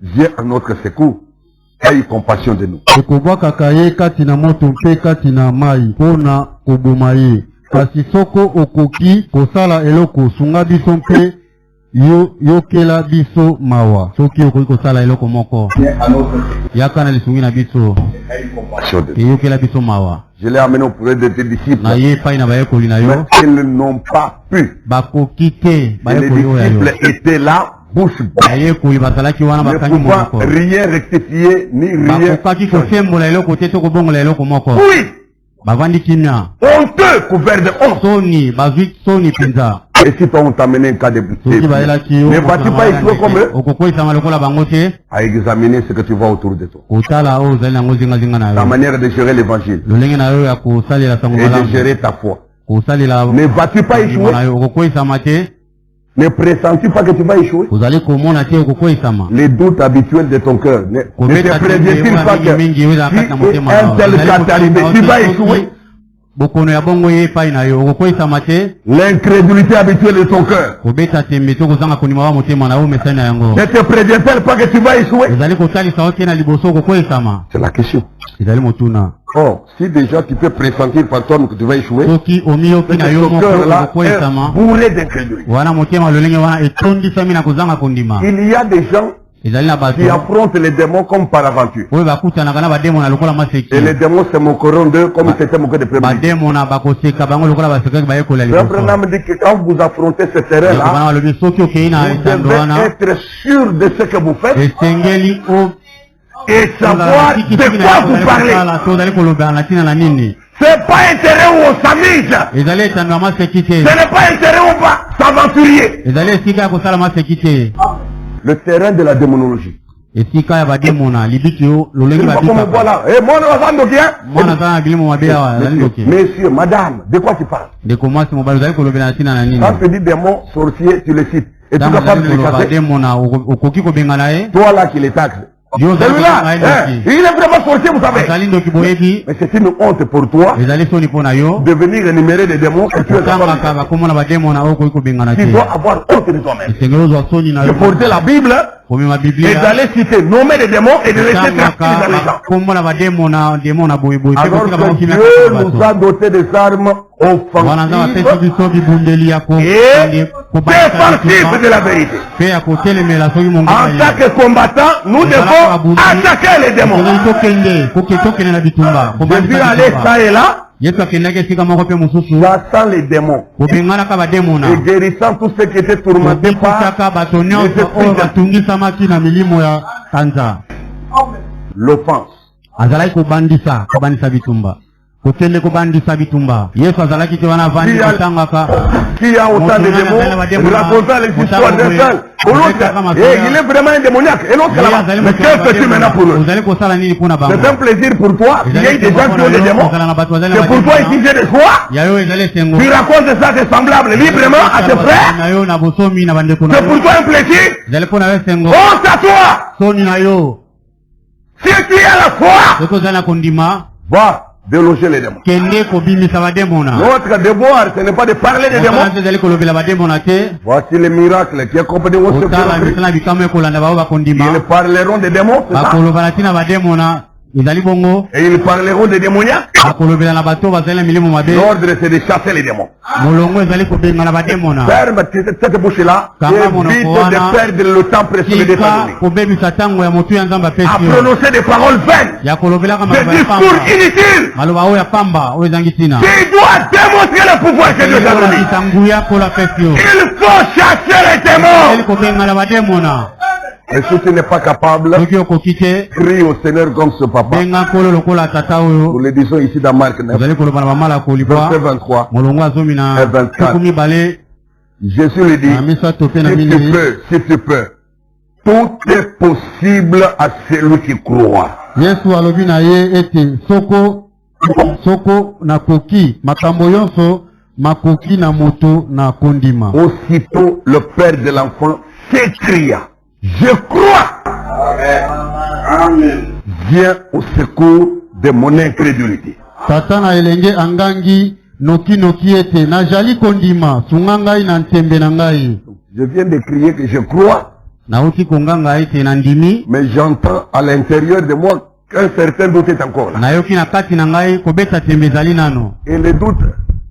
viens à notre secours. Aie compassion de nous. Kasi soko okoki kosala eloko sunga biso mpe yokela biso mawa soki okoki kosala eloko moko yaka na lisungi na biso yokela biso mawa. Je l'ai amené auprès de tes disciples. Mais ils n'ont pas pu. Les disciples étaient là, bouche bée, ne pouvant rien rectifier ni rien changer. Oui. Honteux, couvert de honte. Et si toi on t'a amené un cas de blessé, ne vas-tu pas échouer comme eux à examiner ce que tu vois autour de toi, ta manière de gérer l'évangile et de gérer ta foi. Ne vas-tu pas échouer? Ne pressens-tu pas que tu vas échouer? Les doutes habituels de ton cœur ne te préviennent-ils pas que si un tel cas t'arrive, tu vas échouer? L'incrédulité habituelle de ton cœur ne te prévient-elle pas que tu vas échouer? C'est la question. Oh, si déjà tu peux pressentir par toi que tu vas échouer, ton cœur-là est bourré d'incrédulité. Il y a des gens qui affrontent les démons comme par aventure. Et les démons se moqueront d'eux comme ils s'étaient moqués de premiers. Abraham dit que quand vous affrontez ce terrain-là, vous devez être sûr de ce que vous faites et savoir de quoi vous parlez. C'est pas intérêt où on s'amuse. Ce n'est pas intérêt où ça aventurier. Le terrain de la démonologie. Esika ba demona libikio lolengi ba bika. Voilà. Eh mon Messieurs, madame, de quoi tu parles? De comment c'est mon bazali ko lobela tina na nini? Quand tu dis démon, sorcier, tu le cites. Et tu vas pas le chasser. Toi là qui les taxe. Celui-là, il est vraiment sorcier, vous savez. Mais c'est une honte pour toi de venir énumérer des démons que tu es capable. Tu dois avoir honte de toi-même. De porter la Bible et d'aller citer, nommer les démons et de laisser faire dans les gens. Alors que Dieu nous a doté des armes offensives et défensives de la vérité. En tant que combattants, nous devons attaquer les démons. Je vais aller ça et là, chassant les démons et guérissant tous ceux qui étaient tourmentés par l'offense. Kokende kubandisa bitumba. Yesu azalaki te wana vandi kutangaka. Qui a autant de démons, racontant les histoires d'un seul. Il est vraiment un démoniaque. Et l'autre là, mais qu'est-ce que tu maintenant pour eux? C'est un plaisir pour toi. Il y a des gens qui ont des démons. C'est pour toi ici j'ai des choix. Tu racontes ça, c'est semblable librement à tes frères. C'est pour toi un plaisir. Honte à toi. Si tu as la foi, va déloger les démons. Notre devoir, ce n'est pas de parler des démons. Voici les miracles qui accompagnent vos secours. Ils parleront des démons, c'est ça? Et ils parleront des démoniaques. L'ordre, c'est de chasser les démons. Ferme cette bouche-là et évite de perdre le temps précieux de ta journée. À prononcer des paroles vaines, des discours inutiles. Tu dois démontrer le pouvoir que Dieu t'a donné. Il faut chasser les démons. Et si tu n'es pas capable, crie au Seigneur comme ce papa. Nous le disons ici dans Marc 9, verset 23 et 24. Jésus lui dit, si tu peux, tout est possible à celui qui croit. Aussitôt, le père de l'enfant s'écria, je crois. Amen. Viens au secours de mon incrédulité. Tatana elenge angangi noki ete najali kondima sungangai na ntembe nangai. Je viens de crier que je crois. Nauti konganga ete nandimi. Mais j'entends à l'intérieur de moi qu'un certain doute est encore là. Nayoki na kati nangai kobeta tembe zali nano. Et le doute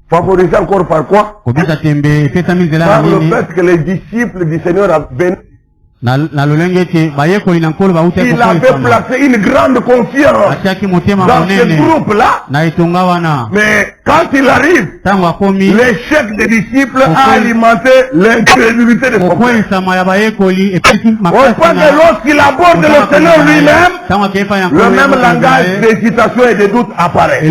favorisé encore par quoi? Kobeta tembe pesa mizela par le fait que les disciples du Seigneur avaient il avait placé une grande confiance dans ce groupe-là. Mais quand il arrive, l'échec des disciples a alimenté l'incrédulité de son père. On pense que lorsqu'il aborde le Seigneur lui-même, le même langage d'hésitation et de doute apparaît.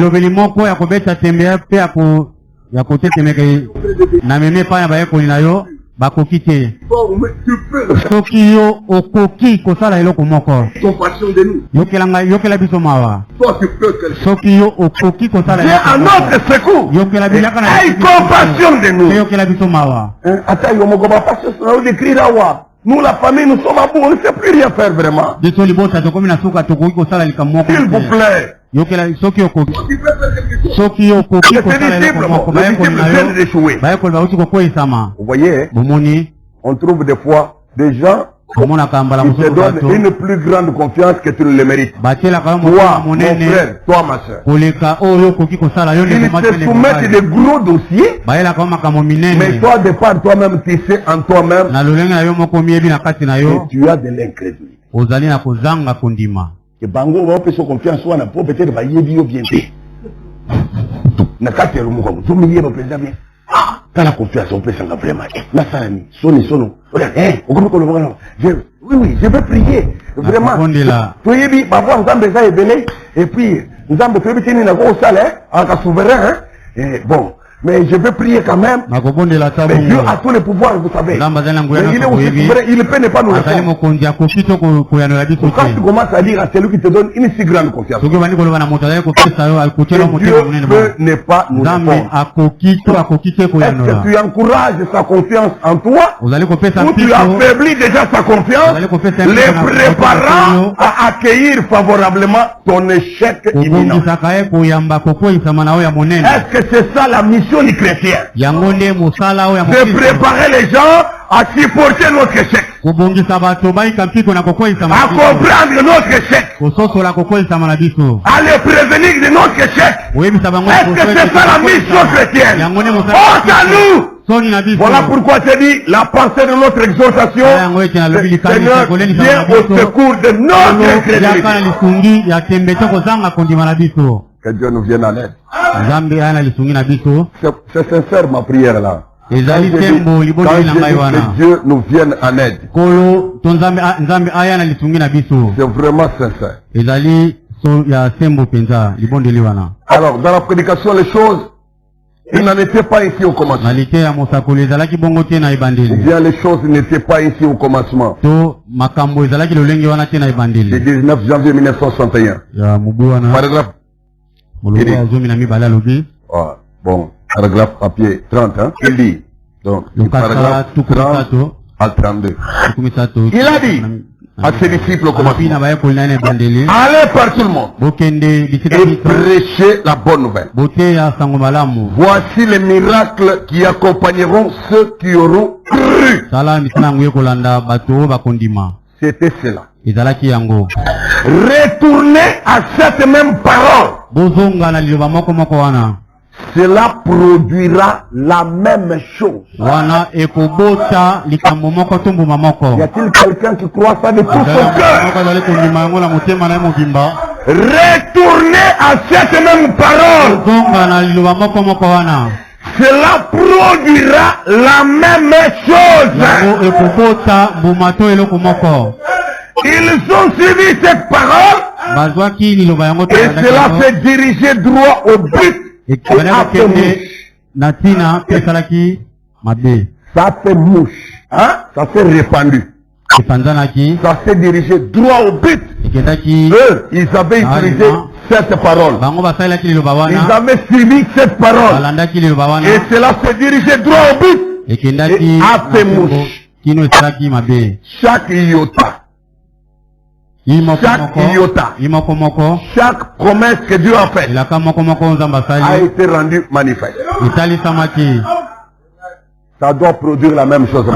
Tokyo okoki kosala eloko moko. Compassion de nous. Yokela biso mawa. Toi tu peux que Tokyo okoki kosala eloko. C'est à notre secours. Yokela bilaka na. Aie compassion de nous. Yokela biso mawa. Attends, yomoko ba passer sur nous d'écrire awa. Nous la famille nous sommes à bout, on ne sait plus rien faire vraiment. De soli bota to komina suka to koki kosala likamoko. S'il vous plaît. Yokela soki okoki. Soki okoki kosala eloko moko. Vous voyez, on trouve des fois des gens qui te donnent une plus grande confiance que tu ne le mérites. Toi, mon frère, toi, ma soeur. Ils te soumettent des gros dossiers, mais toi, de par toi-même, tu sais en toi-même que tu as de l'incrédulité. Que Bango va faire confiance soit peut-être va y bien bien. Quand la confiance, on peut s'en vraiment. La famille, sonne. Oui, je veux prier. Vraiment. Priez, parfois, nous avons besoin de et puis, nous avons besoin de nous salle, en cas souverain. Et bon, Mais je vais prier quand même. Mais Dieu a tous les pouvoirs, vous savez. Mais il est aussi souverain, il peut ne pas nous répondre. Quand tu commences à dire à celui qui te donne une si grande confiance, Dieu peut ne pas nous répondre. Est-ce que tu encourages sa confiance en toi ou tu affaiblis déjà sa confiance, les préparant à accueillir favorablement ton échec imminent? Est-ce que c'est ça la mission du chrétien? De préparer les gens à supporter notre échec, à comprendre notre échec, à les prévenir de notre échec. Est-ce que c'est ça la mission chrétienne? Oh, à nous! Voilà pourquoi je dis la pensée de notre exhortation. Le Seigneur vient au secours de notre crédibilité. Que Dieu nous vienne en aide. C'est sincère ma prière là. Quand je dis que Dieu nous vienne en aide, c'est vraiment sincère. Alors dans la prédication les choses, il n'en était pas ici au commencement. Ou bien les choses n'étaient pas ici au commencement. Le 19 janvier 1961. Paragraphe. Bon, paragraphe papier 30, hein? Il dit, donc, du paragraphe 30 à 32. Il a dit à ses disciples au commencement, allez par tout le monde et prêchez la bonne nouvelle. Voici les miracles qui accompagneront ceux qui auront cru. C'était cela. Retournez à cette même parole. Cela produira la même chose. Y a-t-il quelqu'un qui croit ça de tout son cœur? Retournez à cette même parole. Cela produira la même chose. Ils ont suivi cette parole et cela s'est dirigé droit au but. Ça fait mouche, hein? Ça s'est répandu. Ça s'est dirigé droit au but. Eux, ils avaient utilisé cette parole. Ils avaient suivi cette parole. Et cela s'est dirigé droit au but. Et a fait mouche. Chaque iota. Chaque promesse que Dieu a faite a été rendue manifeste. Ça doit produire la même chose.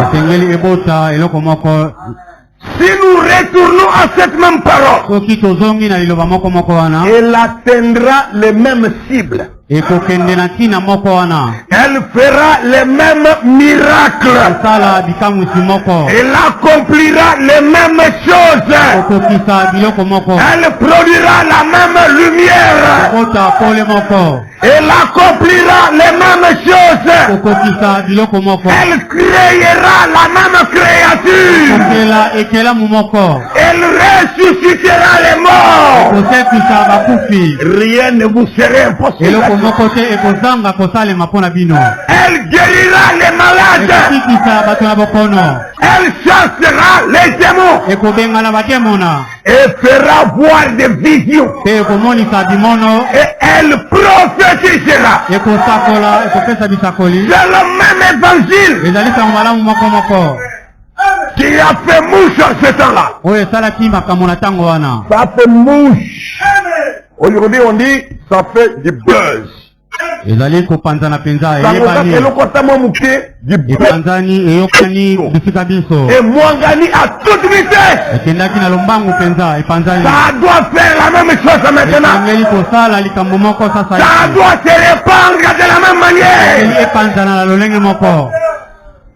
Si nous retournons à cette même parole, elle atteindra les mêmes cibles. Elle fera les mêmes miracles. Elle accomplira les mêmes choses. Elle produira la même lumière. Elle accomplira les mêmes choses. Elle créera la même créature. Elle ressuscitera les morts. Rien ne vous sera impossible. Elle guérira les malades. Elle chassera les démons. Et fera voir des visions. Et elle prophétisera. C'est le même évangile qui a fait mouche en ce temps-là. Ça fait mouche. Aujourd'hui on dit ça fait du buzz. Et Mwangani à toute vitesse. Ça doit faire la même chose maintenant. Ça doit se répandre de la même manière.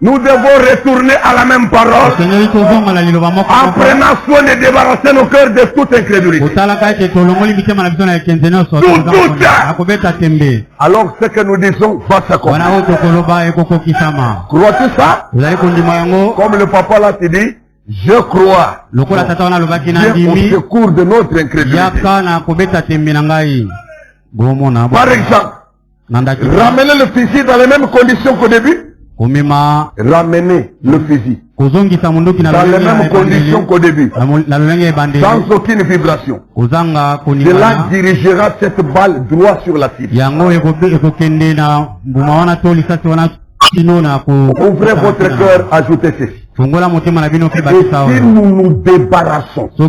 Nous devons retourner à la même parole en prenant soin de débarrasser nos cœurs de toute incrédulité. Alors ce que nous disons va s'accomplir. Crois-tu ça? Comme le papa l'a dit, je crois. Viens au secours de notre incrédulité. Par exemple, Ramenez le fusil dans les mêmes conditions qu'au début. Ramenez le fusil dans les mêmes conditions qu'au début, sans aucune vibration. Cela dirigera cette balle droit sur la cible. Ouvrez votre cœur, ajoutez ceci. Et si nous nous débarrassons de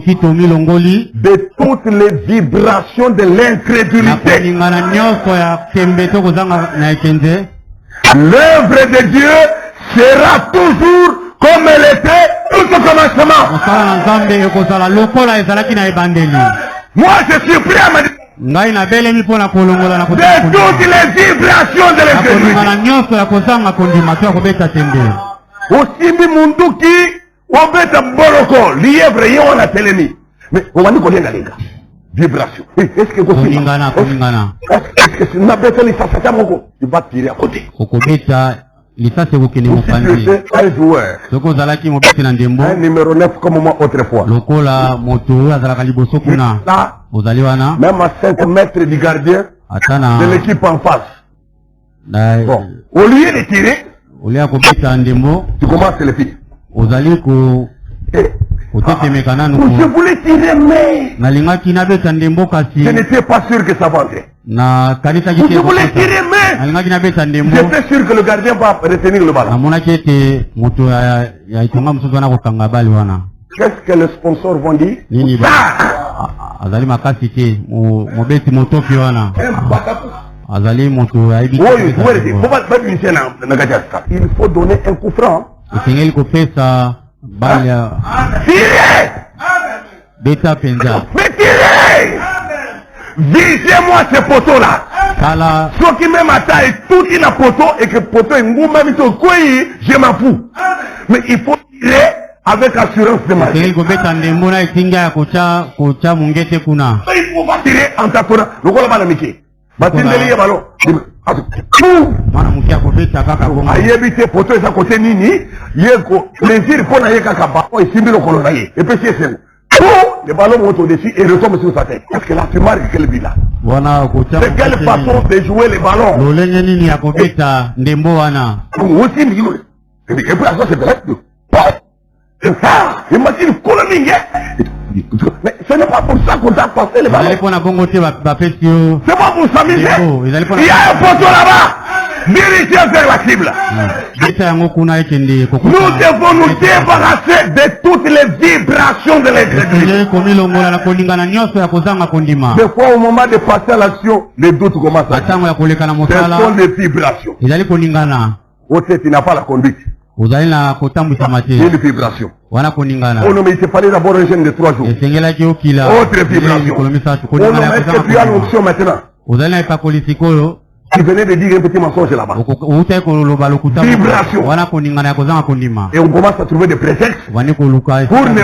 toutes les vibrations de l'incrédulité, l'œuvre de Dieu sera toujours comme elle était tout au commencement. Moi je suis prêt à me dire de toutes les vibrations de l'incrédulité. Osimbi munduki obeta boroko lièvre yona telemi. Mais on va nous connaître les gars. Vibration. Est-ce que vous est-ce que c'est n'abeta les sasata moko, il va tirer à côté. Okobeta lisa se bokene mofandi. Un joueur. Soko zalaki mobeti na ndembo. Un numéro 9 comme moi autrefois. Lokola moto azalaka liboso kuna. Ozali wana. Même à 5 mètres du gardien de l'équipe en face. Bon, au lieu de tirer, tu commences le pied. Je voulais tirer, mais je n'étais pas sûr que ça va entrer. Je voulais tirer, mais j'étais sûr que le gardien va retenir le ballon. Qu'est-ce que les sponsors vont dire? Il faut donner un coup franc. Tirez! Mais tirez! Visez-moi ce poteau-là. Ce qui me m'attaque tout in a poteau et que poteau est un même quoi, je m'en fous. Mais il faut tirer avec assurance de ma vie. Il faut pas tirer en tapant. Le gars là-bas, Mickey. Batindeli ballon. Ayebite poto eza côté nini yeko plaisir pour na yeka kaba et simbi le colon et puis c'est le ballon monte au-dessus et retombe sur sa tête. Est-ce que là tu marques quel but là? C'est quelle façon de jouer les ballons? Aussi et puis ça c'est vrai. Imagine coloning. Mais ce n'est pas pour ça qu'on t'a passé les ballons. C'est pas pour s'amuser. Il y a un poteau là-bas. Dirigez vers la cible. Nous devons nous débarrasser de toutes les vibrations de l'incrédulité. Des fois au moment de passer à l'action, les doutes commencent à venir. Ce sont des vibrations. Tu n'as pas la conduite. Il y a une vibration. Oh non, mais il te fallait d'abord un jeûne de 3 jours. Autre vibration. Oh non, est-ce que tu as l'option maintenant? Tu venais de dire un petit mensonge là-bas. Vibration. Et on commence à trouver des prétextes pour ne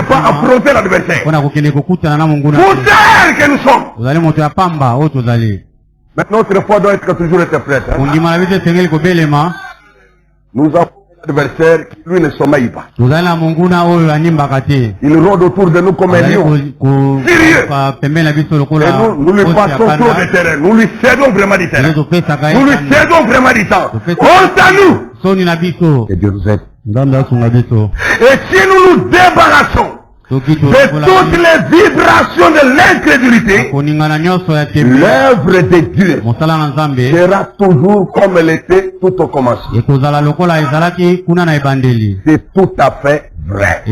pas affronter l'adversaire. Pour dire que nous sommes. Maintenant, notre foi doit être toujours être prête. Nous avons adversaire qui lui ne sommeille pas. Il rôde autour de nous comme un lion. Sérieux. Et nous lui passons trop de terrain. Nous lui cédons vraiment du terrain. Nous lui cédons vraiment du temps. Honte à nous. Et Dieu nous aide. Et si nous nous débarrassons de toutes les vibrations de l'incrédulité, l'œuvre de Dieu sera toujours comme elle était tout au commencement. C'est tout à fait vrai.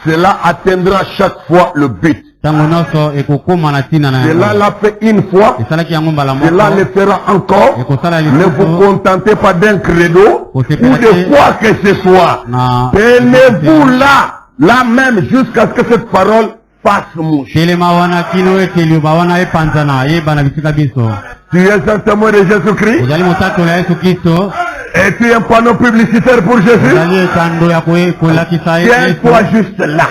Cela atteindra chaque fois le but. Cela l'a fait une fois, cela le fera encore. Ne vous contentez pas d'un credo ou de quoi que ce soit. Tenez-vous là même jusqu'à ce que cette parole fasse mouche. Tu es un témoin de Jésus-Christ et tu es un panneau publicitaire pour Jésus. Tiens-toi juste là.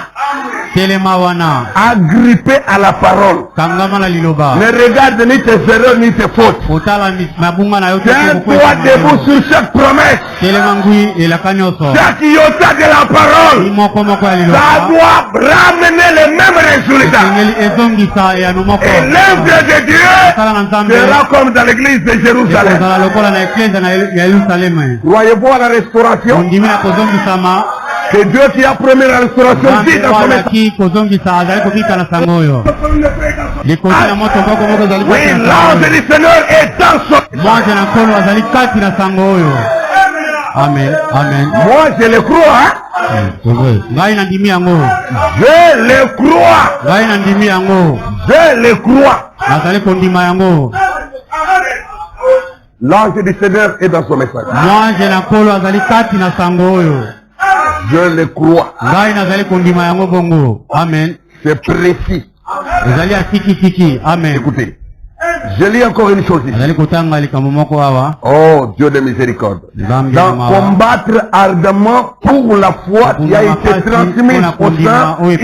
telema wana agrippé à la parole. kangama na liloba Ne regarde ni tes erreurs ni tes fautes. otala mabunga na yote Tiens-toi debout sur chaque promesse. telema ngui elaka nyonso Chaque iota de la parole, moko moko ya ça liloba doit ramener les mêmes résultats. engeli ezongisa ya nomoko Et l'œuvre de Dieu sala na nzambe sera comme dans l'église de Jérusalem. kozala lokola na eklezia na Yerusalemu Croyez-vous à la restauration? ondimi na kozongisama C'est Dieu qui a promis la restauration dit dans son message. ki kozongisa azali kobika na sango oyo likoti na moto moko moko ezali Oui, kati na sango l'ange oyo. du Seigneur est dans son mwanze na nkolo azali kati na sango oyo amen amen Moi, je le crois. ngai na ndimi yango Je le crois. ngai na ndimi yango Je le crois. nazali kondima yango L'ange du Seigneur est dans son message. mwanze na nkolo azali kati na sango oyo Je le crois. ngai nazali kondima yango bongo amen C'est précis. ezali ya sikisiki amen Écoutez, je lis encore une chose ici. azali kotanga likambo moko awa Oh, Dieu de miséricorde. nzambe Dans ya mawa combattre ardemment pour la foi qui a été transmise au sein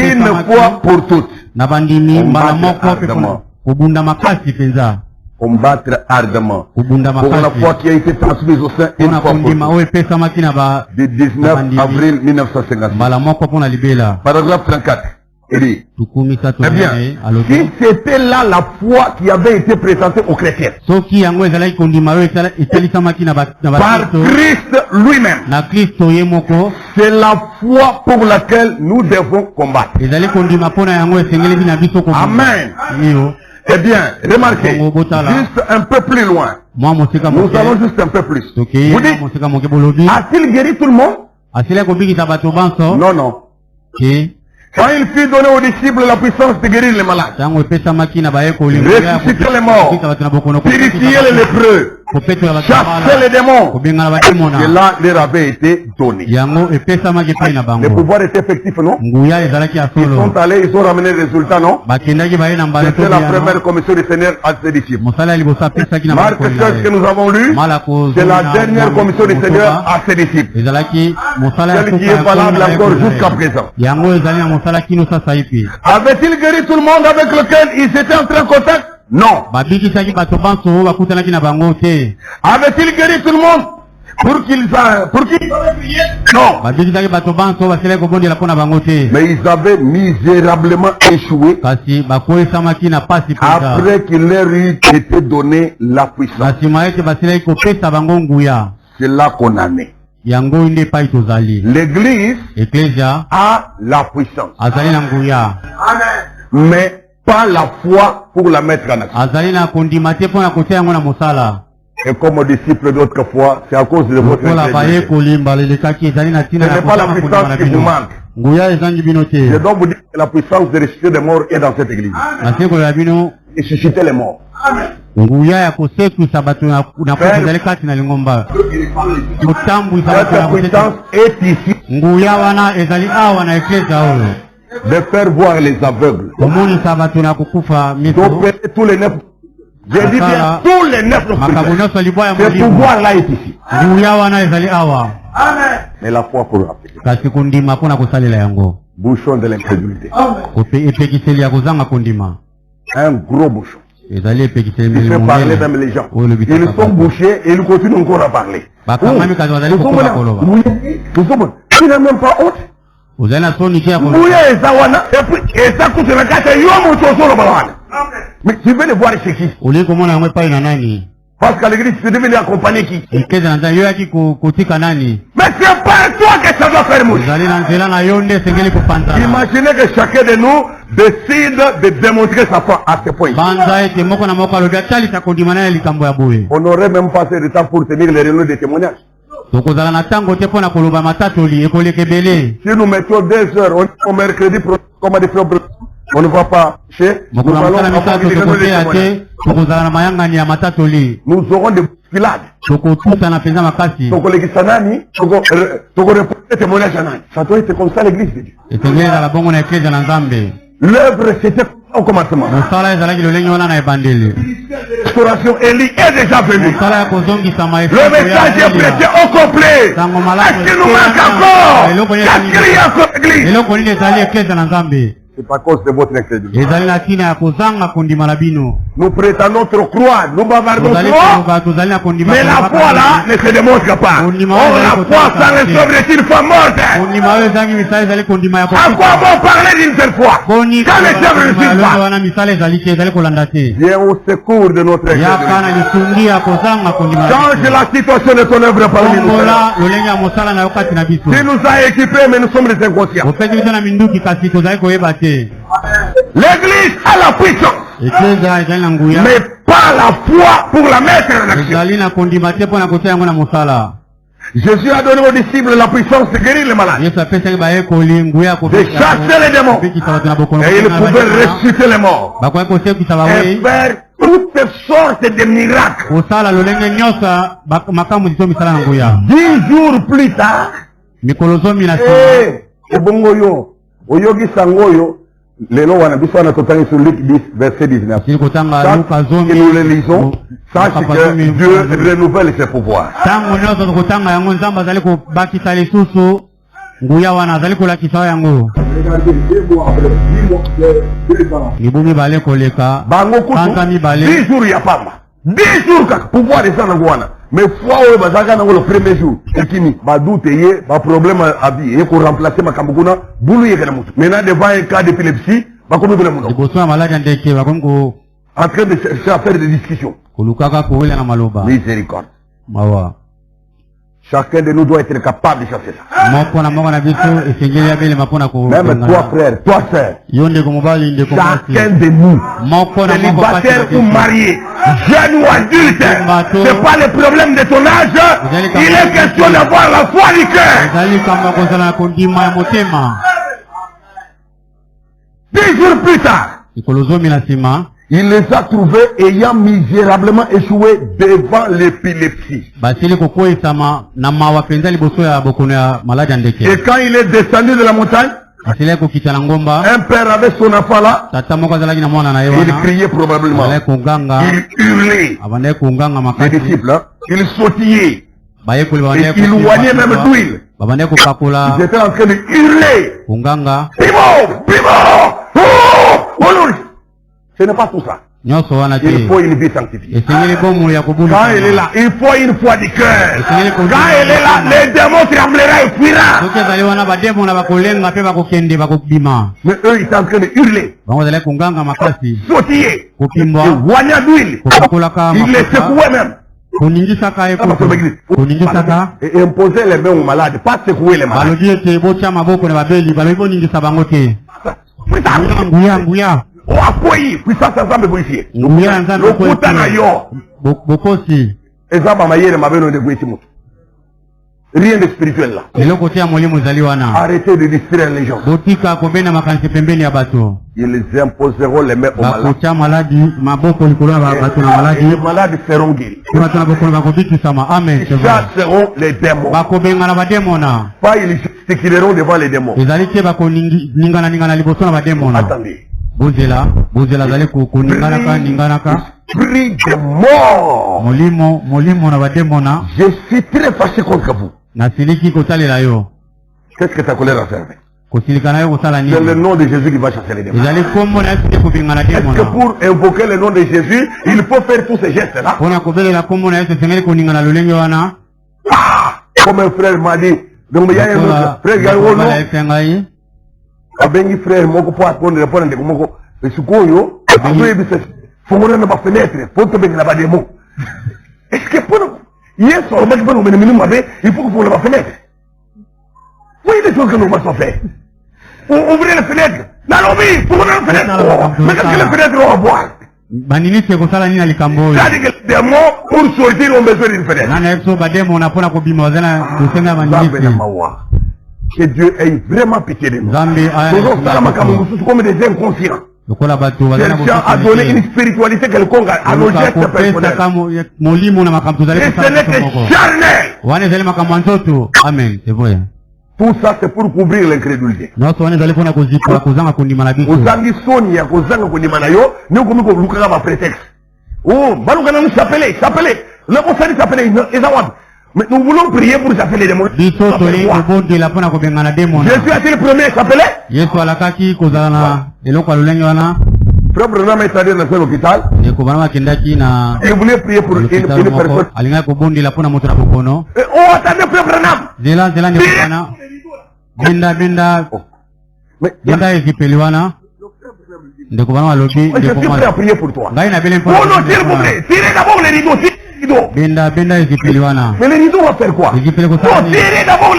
une fois pour toutes. na bandimi mbala Combattre moko mpe ardemment. kobunda makasi mpenza Combattre ardemment kobunda pour la foi makasi qui a été transmise au sein une mpona fois pour kondima toutes. oyo epesamaki na Du 19 avril 1956. mbala moko mpona libela Paragraphe 34. Il dit, tukumi sato eh bien, nene alobi si c'était là la foi qui avait été présentée aux chrétiens, soki yango ezalaki kondima oyo etalisamaki na par bakristo Christ lui-même, na kristo ye moko c'est la foi pour laquelle nous devons combattre. ezali kondima mpona yango esengelemi na biso Amen. iyo Eh bien, remarquez, Bongo Botala. juste un peu plus loin, mwa mosika nous moke allons juste un peu plus. tokeye Vous mwa dites, mosika moke bolobi a-t-il guéri tout le monde? asili kobikisa bato banso Non, non. ke Quand il fut donné aux disciples la puissance de guérir les malades, ntango epesamaki na bayekoli ressusciter les morts, bato na bokono purifier les lépreux, kopetola bato chasser les démons, kobengana bademona cela leur avait été donné. yango epesamaki epai na Le bango pouvoir était effectif, non? nguya ezalaki ya Ils solo sont allés, ils ont ramené le résultat, non? bakendaki baye na mbala C'était la première commission du Seigneur à ses disciples. mosala ya liboso apesaki na Marc bakoli 16 que nous avons lu, c'est la dernière commission du Seigneur à ses disciples. ezalaki mosala ya Celle qui est valable encore jusqu'à présent. yango ezali na mosala kino sasa ipi Avait-il guéri tout le monde avec lequel ils étaient entrés en contact? Non. babikisaki bato banso oyo bakutanaki na bango te Avait-il guéri tout le monde pour qu'ils prié? Non. babikisaki bato banso oyo basilaki kobondela mpo na bango te Mais ils avaient misérablement échoué kasi bakoyesamaki na pasi mpenza après qu'il leur eut été donné la puissance. na nsima ete basilaki kopesa bango nguya C'est là qu'on en est. yango nde epai tozali L'église eklesia a la puissance, azali na nguya mais pas la foi pour la mettre en action. azali na kondima te mpo na kotia yango na mosala Et comme aux disciples d'autrefois, c'est à cause de votre lokola incrédulité. bayekoli mbala elekaki ezali na Ce ntina n'est na pas la kosala kondima puissance na qui vous bino manque. nguya ezangi bino Je te dois vous dire que la puissance de ressusciter des morts est dans cette église. nasili koloba bino Et susciter les morts. nguya ya kosekwisa bato na kosi ezali kati na lingomba kotambwisa bato na Cette puissance kosekwisa est ici nguya wana ezali awa na eklesia oyo de faire voir les aveugles, komonisa bato na kokufa miso d'opérer tous les neuf. J'ai dit bien tous les neuf makambo spirituels. nyonso libwa ya Ce molimo pouvoir-là est ici. nguya wana ezali awa Mais la foi pour l'appliquer. kasi kondima mpo na kosalela yango Bouchon de l'incrédulité. epekiseli ya kozanga kondima Un gros bouchon. ezali epekiseli Il fait parler même les gens. Ils sont bouchés et ils continuent encore à parler. bakangami kasi bazali kokoba koloba Tu n'as même pas honte. ozali na soni te ya koloba Mouya eza wana. Et puis, et ça coûte la carte. Yo mon choso le balwana. Mais tu veux le voir chez qui? oli komona yango epai na nani Parce qu'à l'église, tu devais accompagner qui? ekeza na nzela yo yaki kotika nani Mais c'est pas toi que ça doit faire mouche. ozali na nzela na yo nde esengeli kopanzana Imaginez que chacun de nous décide de démontrer sa foi à ce point. banza ete moko na moko alobi atalisa kondima na ye likambo ya boye On n'aurait même pas assez de temps pour tenir les réunions de témoignages. tokozala na ntango te mpo na koloba matatoli ekoleka ebele Si nous mettions 2 heures, on est au mercredi, comme a dit frère, on ne va pas chez. Nous mokolo allons mosala avoir misato des réunions de tokoteya témoignages. te tokozala na mayangani ya matatoli Nous aurons des bousculades. tokotutana mpenza makasi Tokolekisanani, reporter témoignage à nani. Ça doit être comme ça l'église de Dieu. esengeli ezala bongo na eklesia na nzambe L'œuvre c'était au commencement. Restauration Élie est déjà venu. Le message est prêté au complet. Est-ce qu'il nous manque encore? Qu'est-ce qu'il y a encore l'église? C'est pas cause de votre incrédulité. Nous prétendons trop croire, nous bavardons trop, mais la foi là ne se démontre pas. Or la foi sans les œuvres est une foi morte. À quoi bon parler d'une seule foi quand les œuvres ne suivent pas? Viens au secours de notre incrédulité. Change la situation de ton œuvre parmi nous. Tu nous as équipés, mais nous sommes des inconscients. L'église a la puissance, mais pas la foi pour la mettre en action. Jésus a donné aux disciples la puissance de guérir les malades, de chasser les démons, et ils pouvaient ressusciter les morts et faire toutes sortes de miracles. 10 jours plus tard, Oyogi Sangoyo, Lelo Wanabiso Anatotani sur Luc 10, verset 19. Et nous le lisons, sache que Dieu renouvelle ses pouvoirs. Bango Kutu, 10 jours il y a pas mal. 10 jours, pouvoir descendre en mais foi où bazaka le premier jour ekini ba doute yé ba problème à vie et pour remplacer ma kambukuna boulou yé kana mutu maintenant devant un cas d'épilepsie ba comme bela mutu en train de faire des discussions miséricorde. Chacun de nous doit être capable de chercher ça. Même toi frère, toi sœur, chacun de nous, célibataire ou marié, jeune ou adulte, c'est pas le problème de ton âge, il est question d'avoir la foi du cœur. 10 jours plus tard, il les a trouvés ayant misérablement échoué devant l'épilepsie. Et quand il est descendu de la montagne, un père avait son enfant là, il criait probablement, il hurlait, les disciples, il sautillait, il loignait même d'huile. Ils étaient en train de hurler, Primo, Primo, oh, ce n'est pas tout ça. Il faut une vie sanctifiée. Quand elle est là, il faut une foi du cœur. Quand elle est là, les démons tremblera et fuira. Mais eux, ils sont en train de hurler, sautiller, loigner d'huile. Ils les secouaient même. Et imposer les mains aux malades, pas secouer les malades. Puissance ensemble pour ici. Le kuta na yo. Rien de spirituel là. Arrêtez de distraire les gens. Ils imposeront les mains aux malades. Et les malades seront guéris. Ils chasseront les démons. Pas ils gesticuleront devant les démons. Attendez. Esprit de mort. Je suis très fâché contre vous. Qu'est-ce que ta colère a fait? C'est le nom de Jésus qui va chasser les démons. Est-ce que pour invoquer le nom de Jésus, il faut faire tous ces gestes-là? Comme un frère m'a dit, donc il y a un autre frère, abengi frère moko po atone répondre ndeko moko esikoyo azoye bise fongona na ba fenêtre pour te benga ba demo. Est-ce que pour hier soir on m'a dit bon mais minimum il faut que pour la fenêtre. Oui des choses que nous va faire. Ouvrez la fenêtre. Na lobby pour la fenêtre. Mais qu'est-ce que la fenêtre va voir? Banini c'est comme ça la nina likambo. C'est-à-dire que les démons pour sortir ont besoin d'une fenêtre. Na exo ba demo na pona ko bima zana dusenga banini. Que Dieu ait vraiment pitié de nous. Nous sommes comme des inconscients. Quelqu'un a donné une spiritualité quelconque à nos gestes personnels. Et ce n'est que charnel. Amen, c'est vrai. Tout ça, c'est pour couvrir l'incrédulité. Ozangi sonia, kozanga kondimana yo, nous comme nous lukaka ba prétexte. Oh, baluka nous s'appeler. Le conseil s'appeler, mais nous voulons prier pour s'appeler des mots. Je suis le premier à s'appeler. Frère Branham est allé dans l'hôpital. Il voulait prier pour une personne. Oh, attendez, Frère Branham. Je suis prêt à prier pour toi. Oh non, s'il vous plaît, tirez d'abord les rideaux. Mais les rideaux vont faire quoi? Tirez d'abord.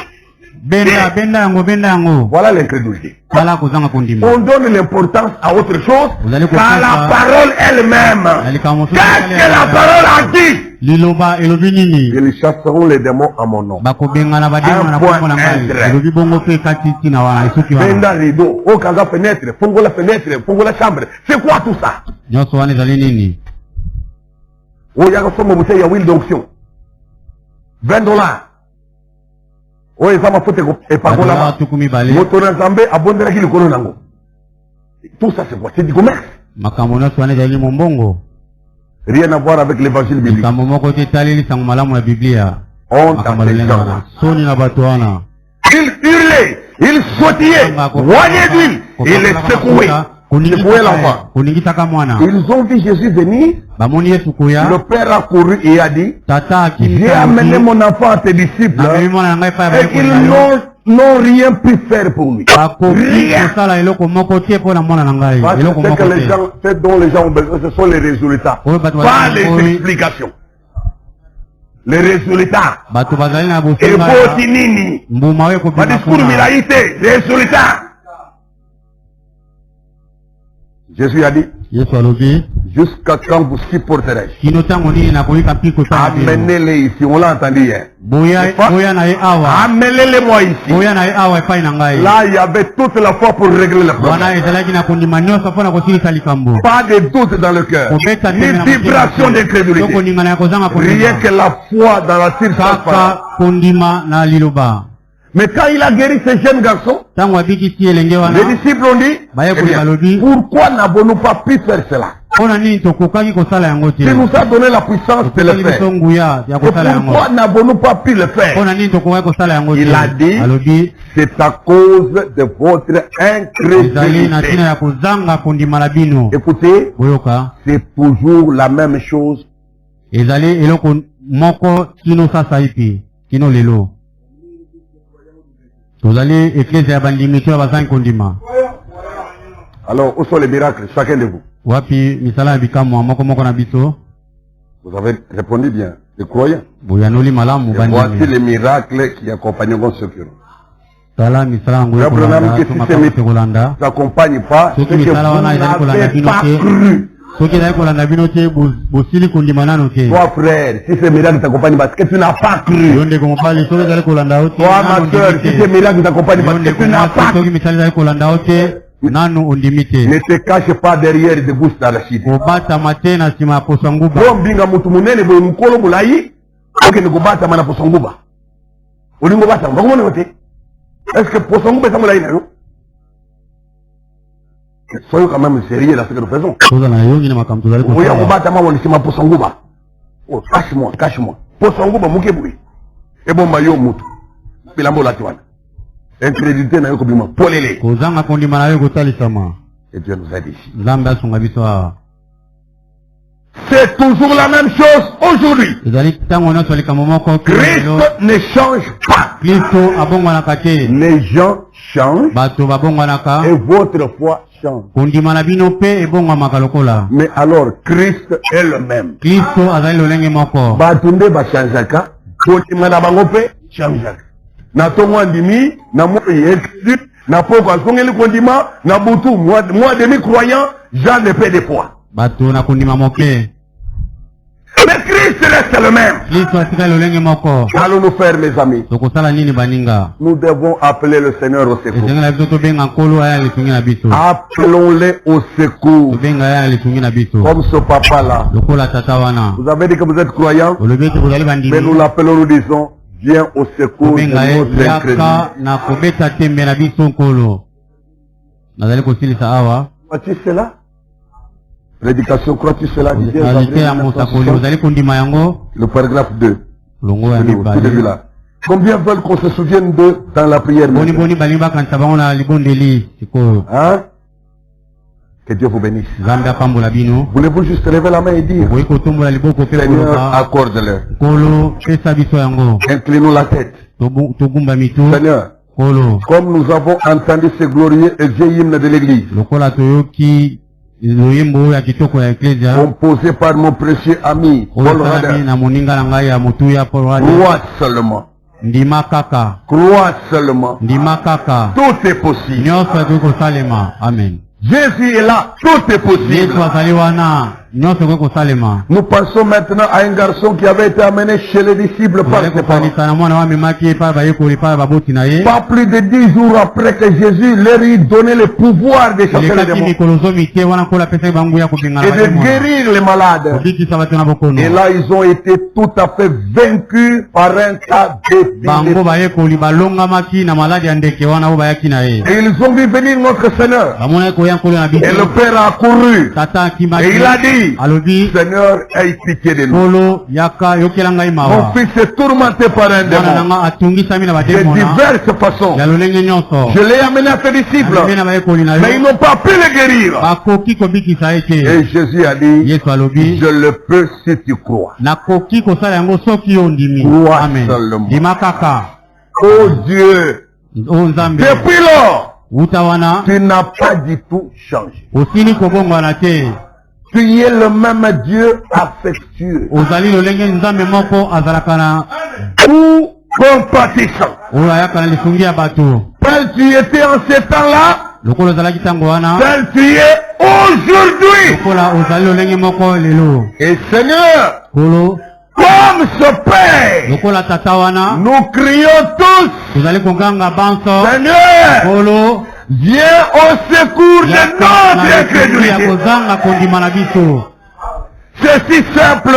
Voilà l'incrédulité. On donne l'importance à autre chose qu'à la parole elle-même. Qu'est-ce que la parole a dit? Ils chasseront les démons à mon nom. Benda rideau, au kaga fenêtre, fongo la chambre. C'est quoi tout ça? Oh, il y a un huile d'onction. $20. Oh, ça m'a foutu et pas là. Tout ça, c'est quoi? C'est du commerce. Rien à voir avec l'évangile biblique. On il hurlait, il sautillait, voyait d'huile, il les secouait. Ils ont vu Jésus venir. Le père a couru et a dit, j'ai amené mon enfant à tes disciples et ils n'ont rien pu faire pour lui. Rien. Ce dont les gens ont besoin, ce sont les résultats, pas les explications. Les résultats. Et Botinini. Ma discours milaïté, les résultats. Jésus a dit, jusqu'à quand vous supporterez. Amenez-les ici, on l'a entendu hier. Amenez-les moi ici. Là, il y avait toute la foi pour régler le problème. Pas de doute dans le cœur, ni vibration d'incrédulité. Rien que la foi dans la circonstance. Mais quand il a guéri ces jeunes garçons, les disciples ont dit, pourquoi n'avons-nous pas pu faire cela? Il nous a donné la puissance de le faire. Pourquoi n'avons-nous pas pu le faire? Il a dit, c'est à cause de votre incrédulité. Écoutez, c'est toujours la même chose. Alors, où sont les miracles, chacun de vous? Vous avez répondu bien, les croyants. Voici les miracles qui accompagneront ceux qui ont. Ne t'accompagne pas, ceux que vous n'avez pas cru. Toi frère, si ces miracles t'accompagnent parce que tu n'as pas cru. Toi ma soeur, si ces miracles t'accompagnent parce que tu n'as pas cru. Ne te cache pas derrière des bouches d'arachide. Est-ce que Posonguba est là? Soyons quand même sérieux dans ce que nous faisons. Oh, cache-moi. Posonguba Mukebui. Et bon, Mayo Moutou. Pilambo Latuan. Incrédulité n'a eu qu'au polélé. Et Dieu nous a dit. C'est toujours la même chose aujourd'hui. Christ ne change pas. Les gens changent et votre foi change. Mais alors, Christ est le même. Batunde ba changeaka, kondimana bango pe changeaka. Na tongo andimi, na mo yekri, na poko asongeli kondima, na butu moi demi croyant, Jean ne paie de foi. Mais Christ reste le même. Allons-nous faire, mes amis? Nous devons appeler le Seigneur au secours. Appelons-les au secours. Comme ce papa-là. Vous avez dit que vous êtes croyant, mais nous l'appelons, nous disons, Viens au secours de notre incrédulité. Crois-tu cela? Prédication, crois-tu cela? Le paragraphe 2. Tout début là. Combien veulent qu'on se souvienne d'eux dans la prière? Hein? Que Dieu vous bénisse. Voulez-vous juste lever la main et dire, Seigneur, accorde-leur. Inclinons la tête. Seigneur, comme nous avons entendu ces glorieux et vieil hymne de l'église, composé par mon précieux ami Paul Rader, crois seulement. Crois seulement. Tout est possible. Amen. Jésus est là, tout est possible. Nous passons maintenant à un garçon qui avait été amené chez les disciples par ses parents. Pas plus de 10 jours après que Jésus leur eut donné le pouvoir de chasser les démons et de guérir les malades. Et là, ils ont été tout à fait vaincus par un tas d'épilepsie. Et ils ont vu venir notre Seigneur. Et le Père a couru. Et il a dit, Seigneur, aie pitié de nous. Mon fils est tourmenté par un démon de diverses façons. Je l'ai amené à tes disciples, mais ils n'ont pas pu le guérir. Et Jésus a dit, je le peux si tu crois. Crois seulement. Oh Dieu, depuis lors, tu n'as pas du tout changé. Tu es le même Dieu affectueux, tout compatissant. Tel tu étais en ces temps-là, tel tu es aujourd'hui. Et Seigneur, comme ce Père, nous crions tous, Seigneur, viens au secours de notre incrédulité. C'est si simple.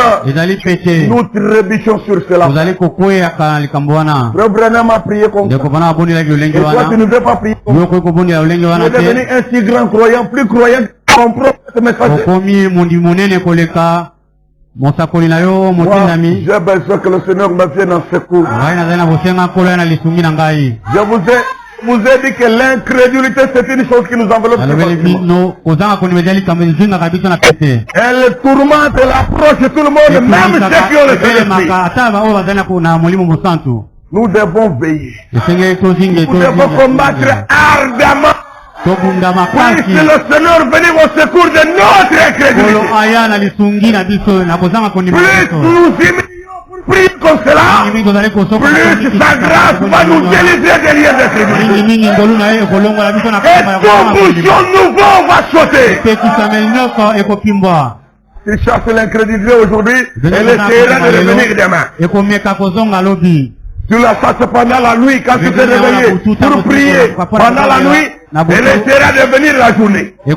Nous trébuchons sur cela. Frère Branham a prié comme ça. Et toi, tu ne veux pas prier comme ça. Tu es devenu un si grand croyant, plus croyant que ton propre message. Moi, j'ai besoin que le Seigneur me vienne en secours. Je vous ai dit que l'incrédulité, c'est une chose qui nous enveloppe. Elle tourmente et approche tout le monde, même ceux qui ont le Saint-Esprit. Nous devons veiller. Nous devons combattre ardemment. Puisse le Seigneur venir au secours de notre incrédulité. Plus nous immigrons pour prier comme cela, plus sa grâce va nous délivrer derrière l'incrédulité. Et tout bouchon nouveau va sauter. Si chasse l'incrédulité aujourd'hui, elle essaiera de revenir demain. Tu la chasses pendant la nuit quand tu t'es réveillé pour prier. Pendant la nuit, elle essaiera de venir la journée. La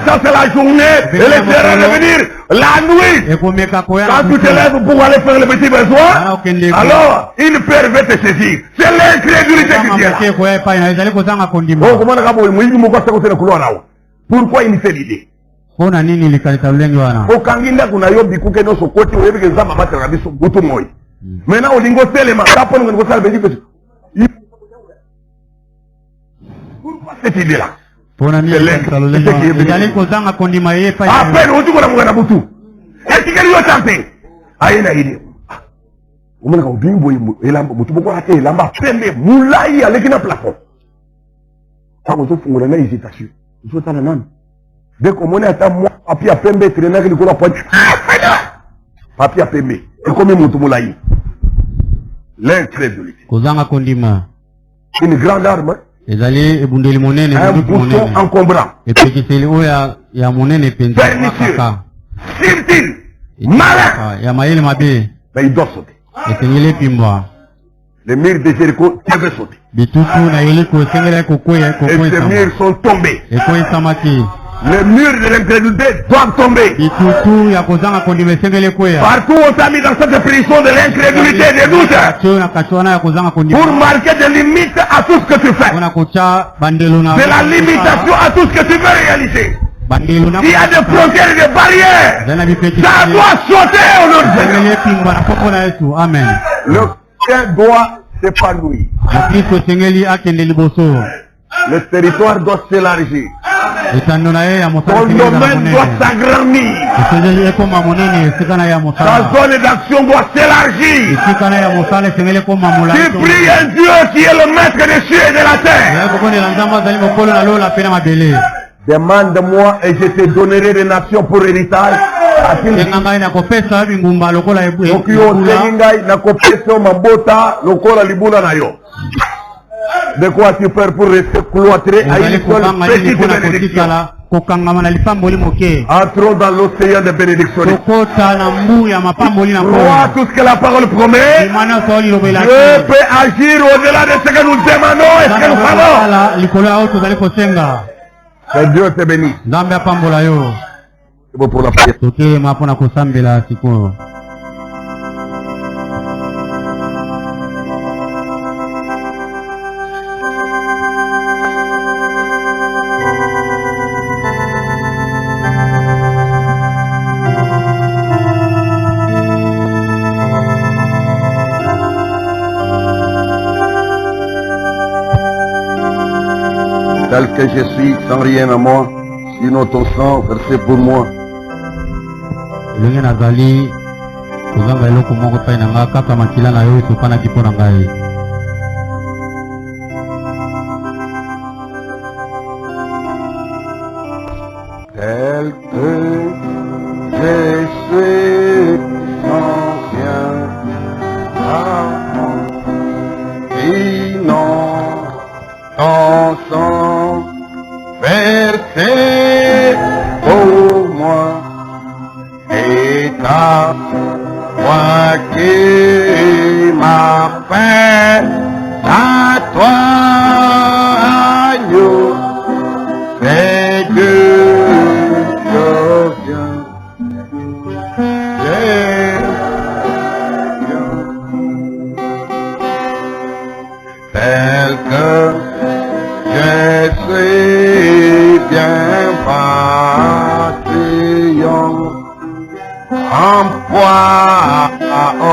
chasse la journée, elle essaiera de venir la nuit. Quand tu te lèves pour aller faire le petit besoin, alors une peur va te saisir. C'est l'incrédulité qui est là. Pourquoi il fait l'idée? Maintenant, au lingo tellement, pourquoi cette idée-là? C'est l'incrédulité qui est venue. Après, on dit qu'on a mon aboutou. Est-ce qu'il y a eu tenté? Aïe, la idée. On m'a dit, il a fait moulaï avec une plafond. Quand on se fait une hésitation, on se fait un dès qu'on est à moi, papier à pembe, traîner avec le courant point. Papier à pembe. Et comme il moulaï. L'incrédulité. Une grande arme. Un bouchon encombrant. Pernicieux. Subtil. Malin. Mais il doit sauter. Les murs de Jéricho devaient sauter. Et ces murs sont tombés. Les murs de l'incrédulité doivent tomber. Partout on t'a mis dans cette prison de l'incrédulité et des doutes pour marquer des limites à tout ce que tu fais. De la limitation à tout ce que tu veux réaliser. Il y a des frontières et des barrières. Ça doit sauter au nom de Jésus. Amen. Le chrétien doit s'épanouir. Le territoire doit s'élargir. Ton domaine doit s'agrandir. Ta zone d'action doit s'élargir. Tu pries un Dieu qui est le maître des cieux et de la terre. Demande-moi et je te donnerai des nations pour héritage. De quoi tu perds pour rester cloîtré à une seule petite bénédiction? Entrons dans l'océan de bénédiction. Crois tout ce que la parole promet. Dieu peut agir au-delà de ce que nous demandons et ce que nous faisons. Que Dieu te bénisse. C'est bon pour la prière. Tel que je suis, sans rien à moi, sinon ton sang versé pour moi. Tel que je suis, sans rien à moi, sinon ton sang versé pour moi, et ta voix qui m'appelle à toi, agneau, c'est que je viens. Tel que je suis bien vacillant, en poids au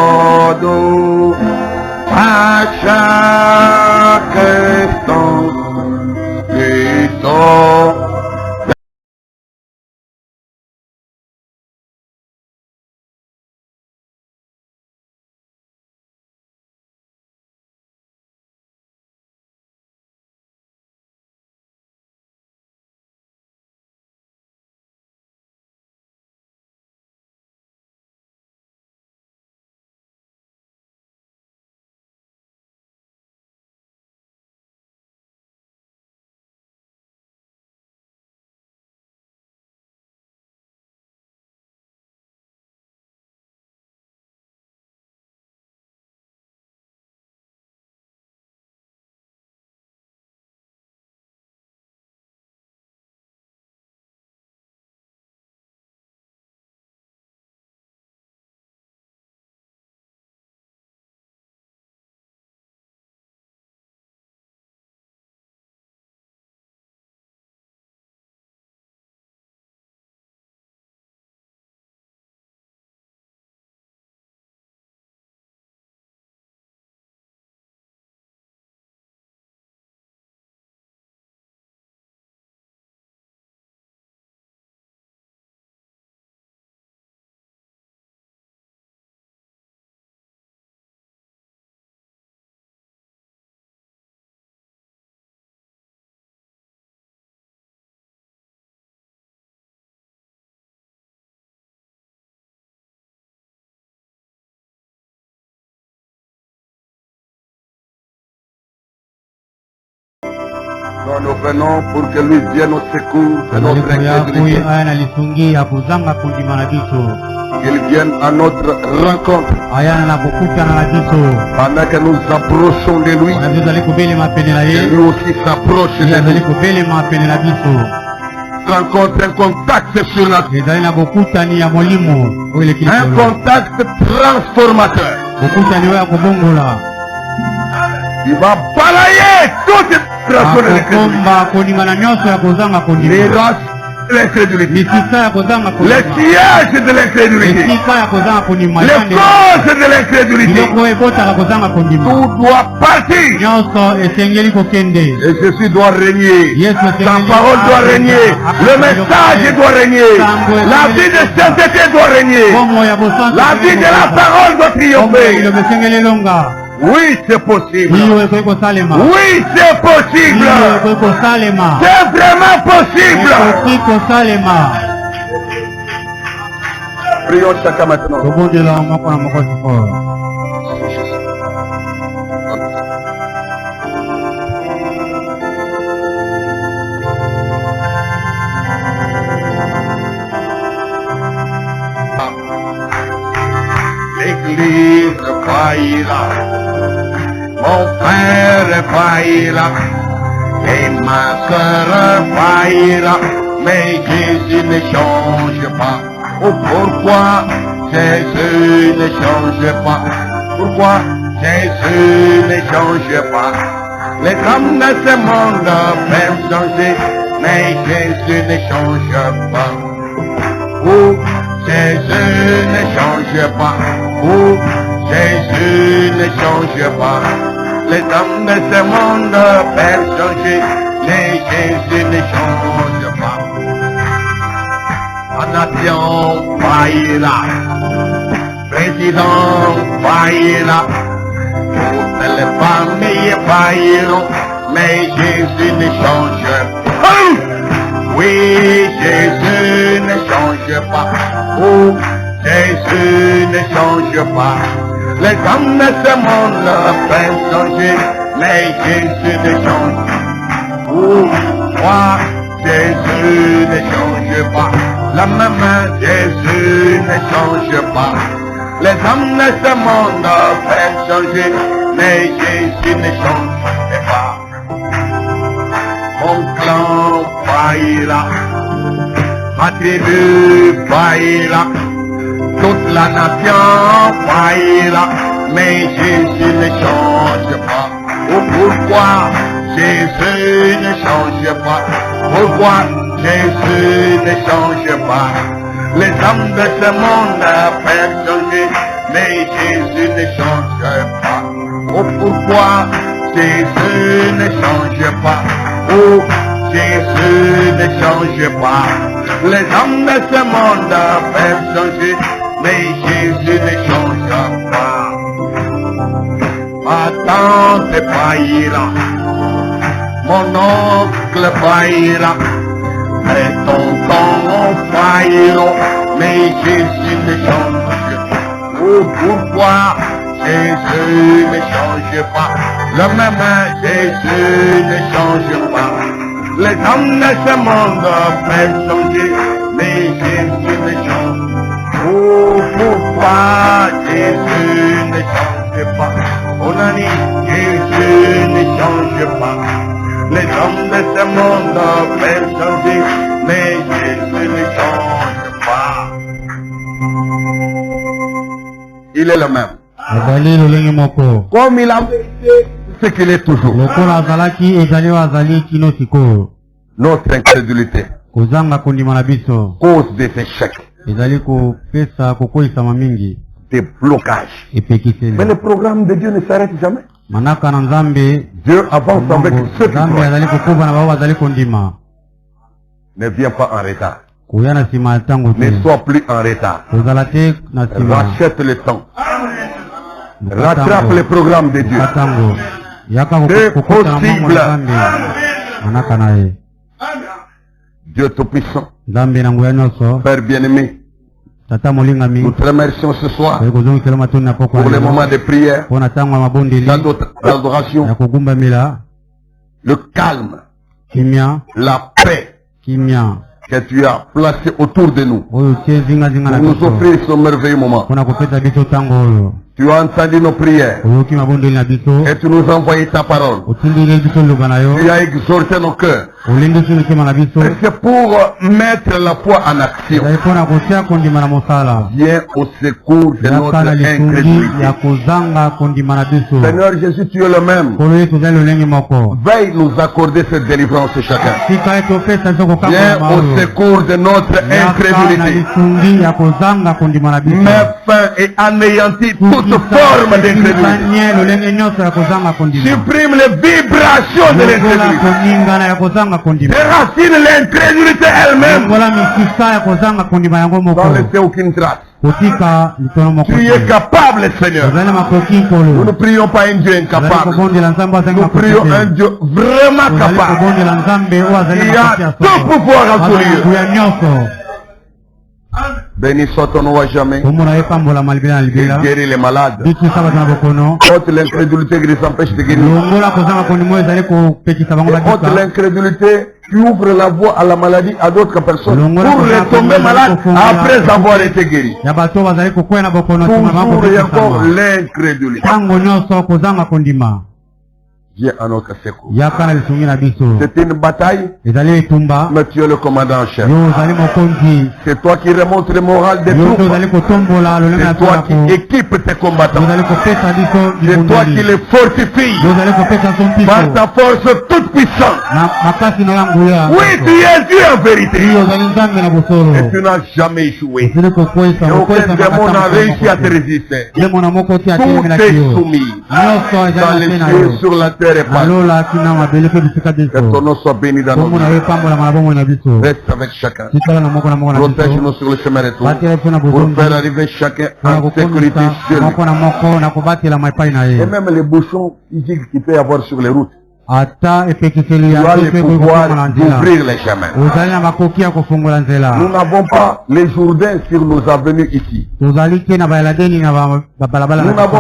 dos, à chaque instant, plutôt. Nous venons pour que lui vienne au secours de notre incrédulité. Qu'il vienne à notre rencontre. Pendant que nous approchons de lui, que lui aussi s'approche de nous. rencontre, un contact surnaturel. ezali na bokutani ya molimo oyo eleki Un likolo. contact transformateur. bokutani oyo ya kobongola Il va balayer toute trace de l'incrédulité. akokomba koningana nyonso ya kozanga Les kondima races de l'incrédulité. misisa ya kozanga Les kondima sièges de l'incrédulité. esika ya kozanga kondima Les causes de l'incrédulité. biloko oyo ebotaka kozanga kondima Tout doit partir. nyonso esengeli kokende. Et Jésus doit régner. Yesu Sa esengeli parole doit régner. Le message doit régner. La vie de sainteté doit régner. bomo ya bosantu La vie de la parole doit triompher. ilobo esengeli elonga. Oui, c'est possible. iyo ekoki kosalema. Oui, c'est possible. iyo ekoki kosalema. C'est vraiment possible. ekoki kosalema. Prions chacun maintenant. tobondela moko na moko sikoyo. L'église faillira, mon frère faillira, et ma soeur faillira, mais Jésus ne change pas. Oh, pourquoi Jésus ne change pas? Pourquoi Jésus ne change pas? Les hommes de ce monde peuvent changer, mais Jésus ne change pas. Oh, Jésus ne change pas. Oh, Jésus ne change pas. Les hommes de ce monde peuvent changer, mais Jésus ne change pas. La nation faillira, président faillira, toutes les familles failliront, mais Jésus ne change pas. Oui, Jésus ne change pas. Oh, Jésus ne change pas. Les hommes de ce monde peuvent changer, mais Jésus ne change pas. Oh, moi, Jésus ne change pas. La même Jésus ne change pas. Les hommes de ce monde peuvent changer, mais Jésus ne change pas. Mon clan faillira, ma tribu faillira, toute la nation faillira, mais Jésus ne change pas. Oh, pourquoi Jésus ne change pas? Pourquoi Jésus ne change pas? Les hommes de ce monde peuvent changer, mais Jésus ne change pas. Oh, pourquoi Jésus ne change pas? Oh, Jésus ne change pas. Les hommes de ce monde peuvent changer, mais Jésus ne change pas. Ma tante faillira, mon oncle faillira, mes tontons failliront, mais Jésus ne change pas. Oh, pourquoi Jésus ne change pas? Le même Jésus ne change pas. Les hommes de ce monde peuvent changer, mais Jésus ne change pas. Oh, pourquoi Jésus ne change pas? On a dit Jésus ne change pas. Les hommes de ce monde peuvent changer, mais Jésus ne change pas. Il est le même. azali lolenge moko. Comme il a été, ce qu'il est toujours. lokola azalaki ezali oyo azali kino sikoyo. Notre incrédulité kozanga kondima na biso cause des échecs, ezali kopesa kokolisama mingi des blocages. Mais epekiseli. le programme de Dieu ne s'arrête jamais. manaka na nzambe Dieu avance avec ceux qui nzambe croient. azali kokoba na bao bazali kondima. Ne viens pas en retard. koya na nsima ya ntango te. Ne sois plus en retard. kozala te na nsima. Rachète le temps. Luka Rattrape ntango. le programme de Dieu. Luka ntango. yaka C'est kokota na mongo possible. na nzambe manaka na ye. Dieu Tout-Puissant, nzambe na nguya nyonso Père bien-aimé, tata molingami nous te remercions ce soir oyo kozongisela matoni na poko pour les moments de prière, mpo na ntango ya mabondeli l'adoration, ya kogumbamela le calme, kimia la paix kimia que tu as placé autour de nous oyo tie zingazinga na pour nous biso offrir ce merveilleux moment. mpona kopesa biso ntango oyo Tu as entendu nos prières oyoki mabondeli na biso et tu nous as envoyé ta parole. otindeli biso liloba na yo Tu as exhorté nos cœurs C'est pour mettre la foi en action. Viens au secours de notre incrédulité. Seigneur Jésus, tu es le même. Veuille nous accorder cette délivrance chacun. Viens au secours de notre incrédulité. Mets fin et anéantis toute forme d'incrédulité. Supprime les vibrations de l'incrédulité. Déracine l'incrédulité elle-même. Sans laisser aucune trace. Tu es capable, Seigneur. Nous ne prions pas un Dieu incapable. Nous prions un Dieu vraiment capable. Il y a tout pouvoir en son lieu. Béni soit ton nom à jamais. Il guérit les malades. Ôte l'incrédulité qui les empêche de guérir. Ôte l'incrédulité qui ouvre la voie à la maladie à d'autres personnes pour retomber malade après avoir été guéri. Toujours et encore l'incrédulité. Viens à notre secours. C'est une bataille, mais tu es le commandant en chef. C'est toi qui remontes le moral des troupes. C'est toi qui équipes tes combattants. C'est toi qui les fortifies par ta force toute puissante. Oui, tu es Dieu en vérité. Et tu n'as jamais échoué. Et aucun démon n'a réussi à te résister. Tout est soumis dans les cieux, sur la terre. Que ton nom soit béni dans nos vies. Reste avec chacun. Protège-nous sur le chemin de toi. Pour faire arriver chacun en sécurité chez lui. Et même les bouchons physiques qu'il peut y avoir sur les routes. Tu as le pouvoir d'ouvrir les chemins. Nous n'avons pas les Jourdains sur nos avenues ici. Nous n'avons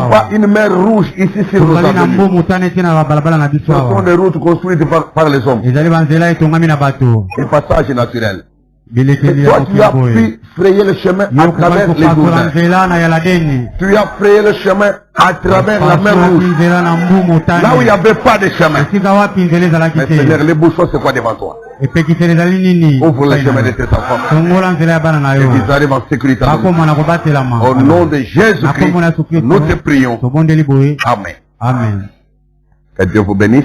pas une mer rouge ici sur nos avenues. Ce sont des routes construites par les hommes. Un passage naturel. Et toi, tu as pu frayer le chemin à travers les Jourdains. Tu as frayé le chemin à travers la mer rouge. Là où il n'y avait pas de chemin. Mais Seigneur, les bouchons, c'est quoi devant toi? Ouvre le chemin de tes enfants. Et qu'ils arrivent en sécurité. Au nom de Jésus-Christ, nous te prions. Amen. Amen. Que Dieu vous bénisse.